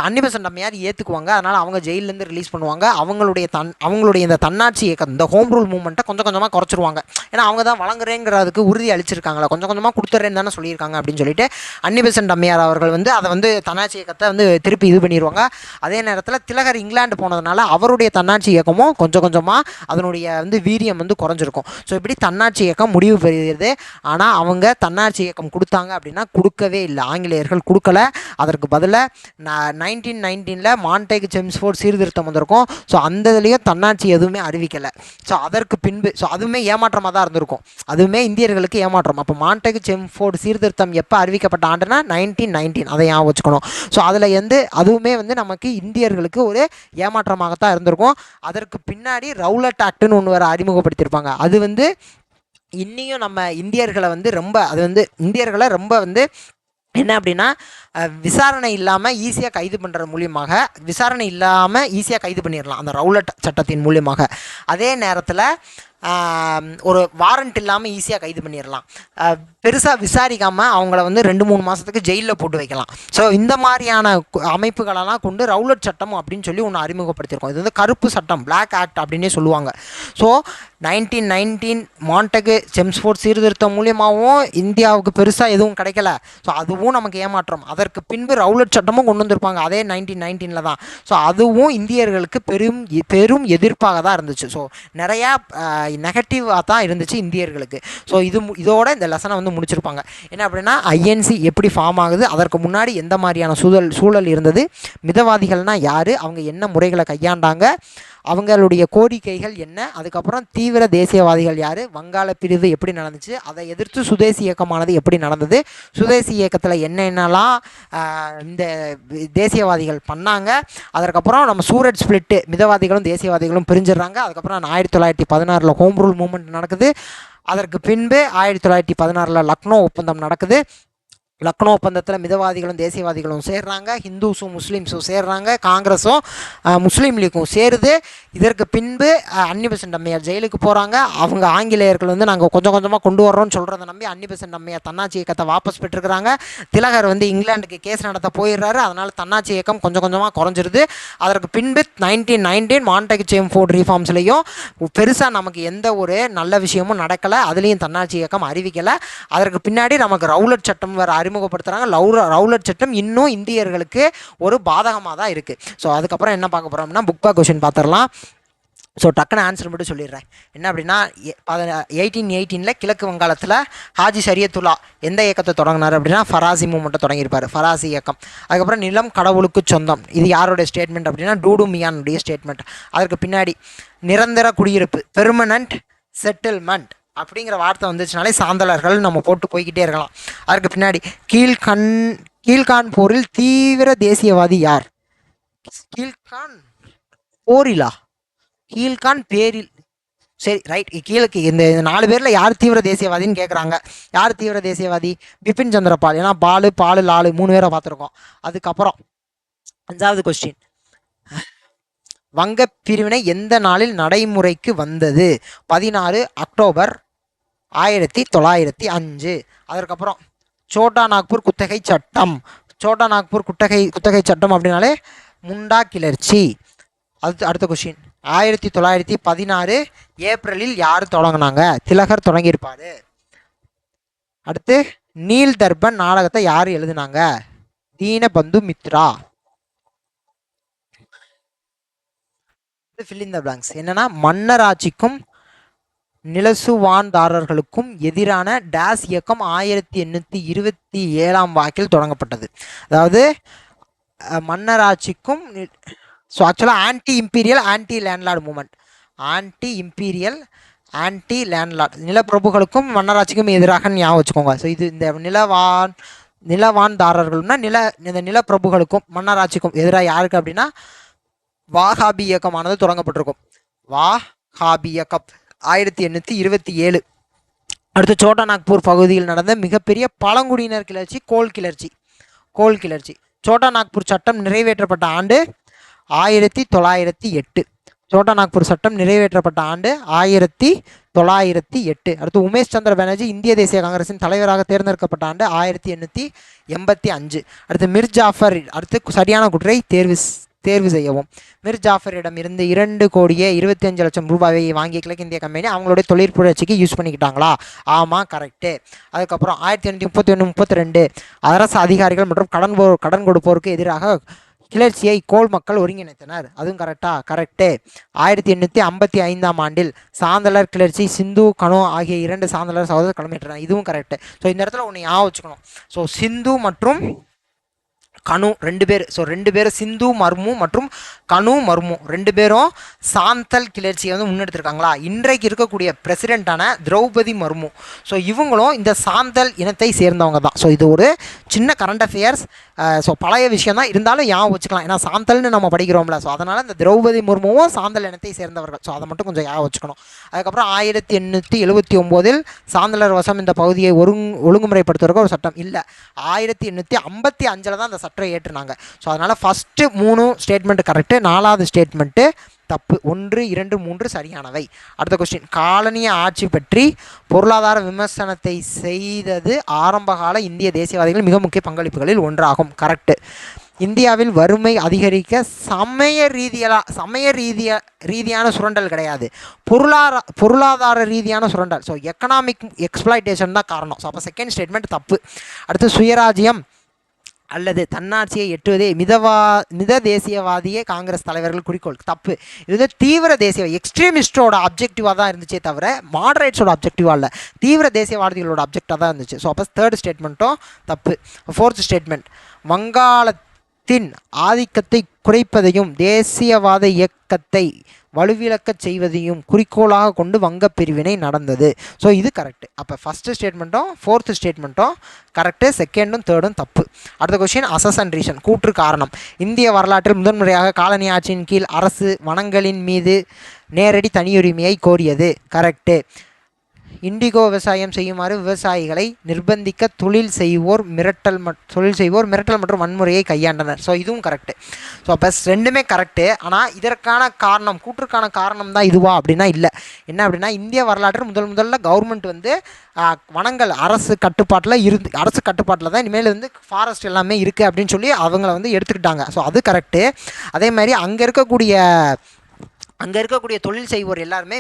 அன்னி பெசன்ட் அம்மையார் ஏற்றுக்குவாங்க. அதனால் அவங்க ஜெயிலேருந்து ரிலீஸ் பண்ணுவாங்க. அவங்களுடைய இந்த தன்னாட்சி இயக்கம், இந்த ஹோம் ரூல் மூவ்மெண்ட்டை கொஞ்சம் கொஞ்சமாக குறைச்சிருவாங்க. ஏன்னா அவங்க தான் வழங்குறேங்கிறதுக்கு உறுதி அளிச்சிருக்காங்களா, கொஞ்சம் கொஞ்சமாக கொடுத்துட்றேன்னு தானே சொல்லியிருக்காங்க அப்படின்னு சொல்லிட்டு அன்னி பெசன்ட் அம்மையார் அவர்கள் வந்து அதை வந்து தன்னாட்சி இயக்கத்தை வந்து திருப்பி இது பண்ணிடுவாங்க. அதே நேரத்தில் திலகர் இங்கிலாந்து போனதுனால அவருடைய தன்னாட்சி இயக்கமும் கொஞ்சம் கொஞ்சமாக அதனுடைய வந்து வீரியம் வந்து குறைஞ்சிருக்கும். ஸோ இப்படி தன்னாட்சி இயக்கம் முடிவு பெறுகிறது. ஆனால் அவங்க தன்னாட்சி இயக்கம் கொடுத்தாங்க அப்படின்னா கொடுக்கவே இல்லை, ஆங்கிலேயர்கள் கொடுக்கல. அதற்கு பதிலாக 1919 மான்டேக் செம்ஸ்ஃபோர்ட் சீர்திருத்தம் வந்திருக்கும். ஸோ அந்த இதுலேயும் தன்னாட்சி எதுவுமே அறிவிக்கலை. ஸோ அதற்கு பின்பு அதுவுமே ஏமாற்றமாக தான் இருந்திருக்கும், அதுவுமே இந்தியர்களுக்கு ஏமாற்றம். அப்போ மான்டேக் செம்ஸ்ஃபோர்ட் சீர்திருத்தம் எப்போ அறிவிக்கப்பட்ட ஆண்டுனா 1919, அதை ஞாபகம் வச்சுக்கணும். ஸோ அதில் அதுவுமே வந்து நமக்கு இந்தியர்களுக்கு ஒரு ஏமாற்றமாகத்தான் இருந்திருக்கும். அதற்கு பின்னாடி ரவுலட் ஆக்ட்னு ஒன்று வர அறிமுகப்படுத்தியிருப்பாங்க. அது வந்து இன்னையும் நம்ம இந்தியர்களை வந்து ரொம்ப வந்து என்ன அப்படின்னா, விசாரணை இல்லாமல் ஈஸியாக கைது பண்ணுறது மூலியமாக, விசாரணை இல்லாமல் ஈஸியாக கைது பண்ணிடலாம் அந்த ரவுலட் சட்டத்தின் மூலியமாக. அதே நேரத்தில் ஒரு வாரண்ட் இல்லாமல் ஈஸியாக கைது பண்ணிடலாம். பெருசாக விசாரிக்காமல் அவங்கள வந்து 2-3 மாதத்துக்கு ஜெயிலில் போட்டு வைக்கலாம். ஸோ இந்த மாதிரியான அமைப்புகளெல்லாம் கொண்டு ரவுலட் சட்டம் அப்படின்னு சொல்லி ஒன்று அறிமுகப்படுத்தியிருக்கோம். இது வந்து கருப்பு சட்டம், பிளாக் ஆக்ட் அப்படின்னே சொல்லுவாங்க. ஸோ 1919 மான்டேக் செம்ஸ்ஃபோர்ட் சீர்திருத்தம் மூலியமாகவும் இந்தியாவுக்கு பெருசாக எதுவும் கிடைக்கல. ஸோ அதுவும் நமக்கு ஏமாற்றம். அதற்கு பின்பு ரவுலட் சட்டமும் கொண்டு வந்திருப்பாங்க அதே 1919 தான். ஸோ அதுவும் இந்தியர்களுக்கு பெரும் எதிர்ப்பாக தான் இருந்துச்சு. ஸோ நிறையா நெகட்டிவாக தான் இருந்துச்சு இந்தியர்களுக்கு. ஸோ இதோட இந்த லெசனை வந்து முடிச்சிருப்பாங்க. என்ன அப்படின்னா, ஐஎன்சி எப்படி ஃபார்ம் ஆகுது, அதற்கு முன்னாடி எந்த மாதிரியான சூழல் இருந்தது, மிதவாதிகள்னால் யார், அவங்க என்ன முறைகளை கையாண்டாங்க, அவங்களுடைய கோரிக்கைகள் என்ன, அதுக்கப்புறம் தீவிர தேசியவாதிகள் யார், வங்காள பிரிவு எப்படி நடந்துச்சு, அதை எதிர்த்து சுதேசி இயக்கமானது எப்படி நடந்தது, சுதேசி இயக்கத்தில் என்னென்னலாம் இந்த தேசியவாதிகள் பண்ணாங்க, அதற்கப்புறம் நம்ம சூரட் ஸ்பிளிட்டு, மிதவாதிகளும் தேசியவாதிகளும் பிரிஞ்சிடுறாங்க. அதுக்கப்புறம் 1916 ஹோம் ரூல் மூவ்மெண்ட் நடக்குது. அதற்கு பின்பு 1916 லக்னோ ஒப்பந்தம் நடக்குது. லக்னோ ஒப்பந்தத்தில் மிதவாதிகளும் தேசியவாதிகளும் சேர்றாங்க, ஹிந்துஸும் முஸ்லீம்ஸும் சேர்றாங்க, காங்கிரஸும் முஸ்லீம் லீக்கும் சேருது. இதற்கு பின்பு அன்னிபெசன்ட் அம்மையார் ஜெயிலுக்கு போகிறாங்க. அவங்க ஆங்கிலேயர்கள் வந்து நாங்கள் கொஞ்சம் கொஞ்சமாக கொண்டு வர்றோம்னு சொல்கிறத நம்பி அன்னிபெசன்ட் அம்மையார் தன்னாட்சி இயக்கத்தை வாபஸ் பெற்றுக்கிறாங்க. திலகர் வந்து இங்கிலாந்துக்கு கேஸ் நடத்த போயிடுறாரு. அதனால் தன்னாட்சி இயக்கம் கொஞ்சம் கொஞ்சமாக குறைஞ்சிருது. அதற்கு பின்பு 1919 மான்டேக் சேம்ஃபோர்ட் ரீஃபார்ம்ஸ்லேயும் பெருசாக நமக்கு எந்த ஒரு நல்ல விஷயமும் நடக்கலை, அதுலேயும் தன்னாட்சி இயக்கம் அறிவிக்கலை. அதற்கு பின்னாடி நமக்கு ரவுலட் சட்டம் வேறு அறிமுகப்படுத்துகிறாங்க. ரவுலட் சட்டம் இன்னும் இந்தியர்களுக்கு ஒரு பாதகமாக தான் இருக்குது. ஸோ அதுக்கப்புறம் என்ன பார்க்க போகிறோம்னா புக் பேக் கொஷின் பார்த்துடலாம். ஸோ டக்குன்னு ஆன்சர் மட்டும் சொல்லிடுறேன். என்ன அப்படின்னா 1818 கிழக்கு வங்காளத்தில் ஹாஜி ஷரியத்துல்லா எந்த இயக்கத்தை தொடங்கினார் அப்படின்னா ஃபராசி மூமெண்ட்டை தொடங்கியிருப்பார், ஃபராசி இயக்கம். அதுக்கப்புறம் நிலம் கடவுளுக்கு சொந்தம், இது யாருடைய ஸ்டேட்மெண்ட் அப்படின்னா டூடு மியானுடைய ஸ்டேட்மெண்ட். அதற்கு பின்னாடி நிரந்தர குடியிருப்பு, பெர்மனண்ட் செட்டில்மெண்ட் அப்படிங்கிற வார்த்தை வந்துச்சுனாலே சாந்தலர்கள் நம்ம போட்டு போய்கிட்டே இருக்கலாம். அதற்கு பின்னாடி கீழ்கான் போரில் தீவிர தேசியவாதி யார்? கீழ்கான் பேரில் சரி ரைட். கீழக்கு இந்த 4 பேரில் யார் தீவிர தேசியவாதின்னு கேட்குறாங்க. யார் தீவிர தேசியவாதி? பிபின் சந்திரபால். ஏன்னா பாலு லாலு 3 பேரை பார்த்துருக்கோம். அதுக்கப்புறம் 5வது கொஸ்டின், வங்க பிரிவினை எந்த நாளில் நடைமுறைக்கு வந்தது? 16 அக்டோபர் 1905. அதற்கப்புறம் சோட்டா நாக்பூர் குத்தகை சட்டம். சோட்டா நாக்பூர் குத்தகை சட்டம் அப்படின்னாலே முண்டா கிளர்ச்சி. அடுத்த கொஸ்டின், 1916 ஏப்ரலில் யார் தொடங்கினாங்க? திலகர் தொடங்கியிருப்பாரு. அடுத்து நீல் தர்பன் நாடகத்தை யார் எழுதினாங்க? Dinabandhu Mitra. fill in the blanks. என்னன்னா மன்னராட்சிக்கும் நிலசுவான்தாரர்களுக்கும் எதிரான டேஸ் இயக்கம் 1827 வாக்கில் தொடங்கப்பட்டது. அதாவது மன்னராட்சிக்கும், ஸோ ஆக்சுவலாக anti imperial anti landlord moment, anti imperial anti landlord, நிலப்பிரபுகளுக்கும் மன்னராட்சிக்கும் எதிராக ஞாபகம் வச்சுக்கோங்க. ஸோ இது இந்த நிலவான்தாரர்கள்னா இந்த நிலப்பிரபுகளுக்கும் மன்னராட்சிக்கும் எதிராக யாருக்கு அப்படின்னா வாஹாபி இயக்கமானது தொடங்கப்பட்டிருக்கும். வாஹாபி இயக்கம் 1827. அடுத்து சோட்டா நாக்பூர் பகுதியில் நடந்த மிகப்பெரிய பழங்குடியினர் கிளர்ச்சி கோல் கிளர்ச்சி. சோட்டா நாக்பூர் சட்டம் நிறைவேற்றப்பட்ட ஆண்டு 1908. சோட்டா நாக்பூர் சட்டம் நிறைவேற்றப்பட்ட ஆண்டு 1908. அடுத்து உமேஷ் சந்திர பானர்ஜி இந்திய தேசிய காங்கிரசின் தலைவராக தேர்ந்தெடுக்கப்பட்ட ஆண்டு 1885. அடுத்து மிர் ஜாஃபர், அடுத்து சரியான குற்றை தேர்வு செய்யவும். மிர் ஜாஃபரிடம் இருந்து 2,25,00,000 ரூபாயை வாங்கிய கிழக்கிந்திய கம்பெனி அவங்களுடைய தொழிற்புரட்சிக்கு யூஸ் பண்ணிக்கிட்டாங்களா? ஆமாம், கரெக்டு. அதுக்கப்புறம் 1831-32 அரசு அதிகாரிகள் மற்றும் கடன் கொடுப்போருக்கு எதிராக கிளர்ச்சியை கோல் மக்கள் ஒருங்கிணைத்தனர். அதுவும் கரெக்டு. 1855 ஆண்டில் சாந்தலர் கிளர்ச்சி சிந்து கனோ ஆகிய 2 சாந்தலர் சகோதரர் களமேற்றனர். இதுவும் கரெக்டு. ஸோ இந்த இடத்துல ஒன்று ஞாபகம் வச்சுக்கணும். ஸோ சிந்து மற்றும் கனு 2 பேர், ஸோ 2 பேரும் சிந்து மர்மு மற்றும் கனு மர்மு 2 பேரும் சாந்தல் கிளர்ச்சியை வந்து முன்னெடுத்திருக்காங்களா? இன்றைக்கு இருக்கக்கூடிய பிரசிடென்ட்டான திரௌபதி மர்மு, ஸோ இவங்களும் இந்த சாந்தல் இனத்தை சேர்ந்தவங்க தான். ஸோ இது ஒரு சின்ன கரண்ட் அஃபேர்ஸ், ஸோ பழைய விஷயம் தான், இருந்தாலும் ஞாபகம் வச்சுக்கலாம். ஏன்னா சாந்தல்னு நம்ம படிக்கிறோம்ல, ஸோ அதனால் இந்த திரௌபதி முர்முவும் சாந்தல் இனத்தை சேர்ந்தவர்கள். ஸோ அதை மட்டும் கொஞ்சம் ஞாபகம் வச்சுக்கணும். அதுக்கப்புறம் 1879 சாந்தலர் வசம் இந்த பகுதியை ஒழுங்குமுறைப்படுத்துவதற்கு ஒரு சட்டம் இல்லை. 1855 தான் அந்த சட்டம் ஏற்றுனாங்க. ஸோ அதனால் ஃபஸ்ட்டு 3 ஸ்டேட்மெண்ட் கரெக்டு, 4வது ஸ்டேட்மெண்ட்டு தப்பு. 1, 2, 3 சரியானவை. அடுத்த கொஸ்டின், காலனிய ஆட்சி பற்றி பொருளாதார விமர்சனத்தை செய்தது ஆரம்பகால இந்திய தேசியவாதிகள் மிக முக்கிய பங்களிப்புகளில் ஒன்றாகும். கரெக்டு. இந்தியாவில் வறுமை அதிகரிக்க சமய ரீதியான சுரண்டல் கிடையாது, பொருளாதார ரீதியான சுரண்டல். ஸோ எக்கனாமிக் எக்ஸ்ப்ளாய்டேஷன் தான் காரணம். ஸோ அப்போ செகண்ட் ஸ்டேட்மெண்ட் தப்பு. அடுத்து சுயராஜ்யம் அல்லது தன்னாட்சியை எட்டுவதே மித தேசியவாதியே காங்கிரஸ் தலைவர்கள் குறிக்கோள். தப்பு. இது வந்து தீவிர தேசிய எக்ஸ்ட்ரீமிஸ்டோட அப்ஜெக்டிவாக தான் இருந்துச்சே தவிர மாடரேட்ஸோட அப்ஜெக்டிவாக இல்லை, தீவிர தேசியவாதிகளோட அப்ஜெக்டாக தான் இருந்துச்சு. ஸோ அப்போ தேர்ட் ஸ்டேட்மெண்ட்டும் தப்பு. ஃபோர்த் ஸ்டேட்மெண்ட், வங்காளத்தின் ஆதிக்கத்தை குறைப்பதையும் தேசியவாத இயக்கத்தை வலுவிழக்கச் செய்வதையும் குறிக்கோளாக கொண்டு வங்க பிரிவினை நடந்தது. ஸோ இது கரெக்டு. அப்போ ஃபஸ்ட்டு ஸ்டேட்மெண்ட்டும் ஃபோர்த்து ஸ்டேட்மெண்ட்டும் கரெக்டு, செகண்டும் தேர்டும் தப்பு. அடுத்த கொஸ்டின், அசஸ் அண்ட் ரீசன் கூற்று காரணம். இந்திய வரலாற்றில் முதன்முறையாக காலனி ஆட்சியின் கீழ் அரசு வனங்களின் மீது நேரடி தனியுரிமையை கோரியது. கரெக்டு. இண்டிகோ விவசாயம் செய்யுமாறு விவசாயிகளை நிர்பந்திக்க தொழில் செய்வோர் மிரட்டல் மற்றும் வன்முறையை கையாண்டனர். ஸோ இதுவும் கரெக்டு. ஸோ அப்போ ரெண்டுமே கரெக்டு. ஆனால் இதற்கான காரணம், கூற்றுக்கான காரணம் தான் இதுவா அப்படின்னா இல்லை. என்ன அப்படின்னா, இந்திய வரலாற்றில் முதல்ல கவர்மெண்ட் வந்து வனங்கள் அரசு கட்டுப்பாட்டில் தான் இனிமேல் வந்து ஃபாரஸ்ட் எல்லாமே இருக்குது அப்படின்னு சொல்லி அவங்கள வந்து எடுத்துக்கிட்டாங்க. ஸோ அது கரெக்டு. அதே மாதிரி அங்கே இருக்கக்கூடிய தொழில் செய்வோர் எல்லாருமே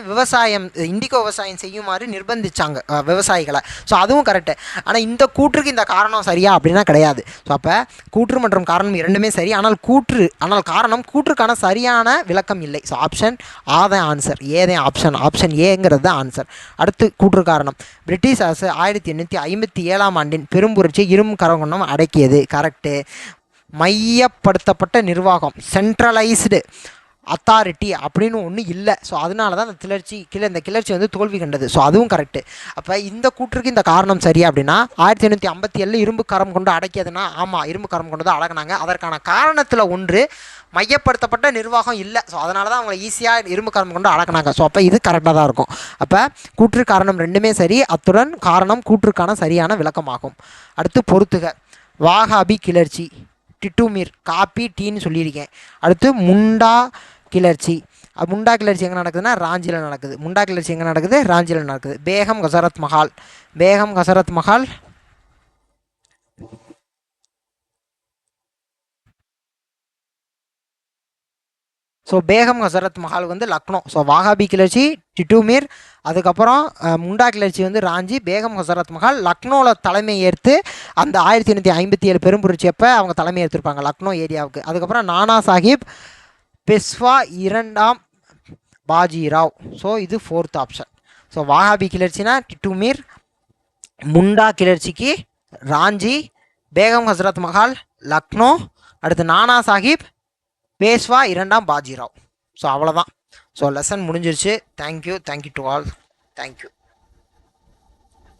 இண்டிகோ விவசாயம் செய்யுமாறு நிர்பந்திச்சாங்க விவசாயிகளை. ஸோ அதுவும் கரெக்டு. ஆனால் இந்த கூற்றுக்கு இந்த காரணம் சரியா அப்படின்னா கிடையாது. ஸோ அப்போ கூற்று மற்றும் காரணம் இரண்டுமே சரி. ஆனால் காரணம் கூற்றுக்கான சரியான விளக்கம் இல்லை. ஸோ ஆப்ஷன் ஆ தான் ஆன்சர், ஏ தான் ஆப்ஷன் ஏங்கிறது தான் ஆன்சர். அடுத்து கூற்று காரணம். பிரிட்டிஷ் அரசு 1857 பெரும்புரட்சி இரும்பு கரங்கொன்னம் அடக்கியது. கரெக்டு. மையப்படுத்தப்பட்ட நிர்வாகம், சென்ட்ரலைஸ்டு அத்தாரிட்டி அப்படின்னு ஒன்று இல்லை. ஸோ அதனால தான் இந்த கிளர்ச்சி வந்து தோல்வி கண்டது. ஸோ அதுவும் கரெக்டு. அப்போ இந்த கூற்றுக்கு இந்த காரணம் சரி அப்படின்னா 1857 இரும்பு கரம் கொண்டு அடக்கியதுன்னா ஆமாம், இரும்பு கரம் கொண்டு தான் அடக்கினாங்க. அதற்கான காரணத்தில் ஒன்று மையப்படுத்தப்பட்ட நிர்வாகம் இல்லை. ஸோ அதனால தான் அவங்க ஈஸியாக இரும்பு கரம் கொண்டு அடக்கினாங்க. ஸோ அப்போ இது கரெக்டாக தான் இருக்கும். அப்போ கூற்று காரணம் ரெண்டுமே சரி. அத்துடன் காரணம் கூற்றுக்கான சரியான விளக்கமாகும். அடுத்து பொறுத்துக. வாகாபி கிளர்ச்சி, டிட்டுமீர், காப்பி டீன்னு சொல்லியிருக்கேன். அடுத்து முண்டா கிளர்ச்சி எங்கே நடக்குதுன்னா ராஞ்சியில் நடக்குது. பேகம் ஹசரத் மஹால் ஸோ பேகம் ஹசரத் மஹால் வந்து லக்னோ. ஸோ வாகாபி கிளர்ச்சி டிட்டுமீர், அதுக்கப்புறம் முண்டா கிளர்ச்சி வந்து ராஞ்சி, பேகம் ஹசரத் மஹால் லக்னோவில் தலைமை ஏற்று அந்த 1857 பெரும்புரட்சி அப்போ அவங்க தலைமை ஏற்றிருப்பாங்க லக்னோ ஏரியாவுக்கு. அதுக்கப்புறம் நானா சாஹிப், பெஷ்வா 2ஆம் பாஜிராவ். ஸோ இது 4th ஆப்ஷன். ஸோ வாகாபி கிளர்ச்சினா டிட்டுமீர், முண்டா கிளர்ச்சிக்கு ராஞ்சி, பேகம் ஹசரத் மஹால் லக்னோ, அடுத்து நானா சாஹிப், பேஷ்வா 2ஆம் பாஜிராவ். ஸோ அவ்வளோதான். ஸோ லெசன் முடிஞ்சிருச்சு. Thank you to all. தேங்க்யூ.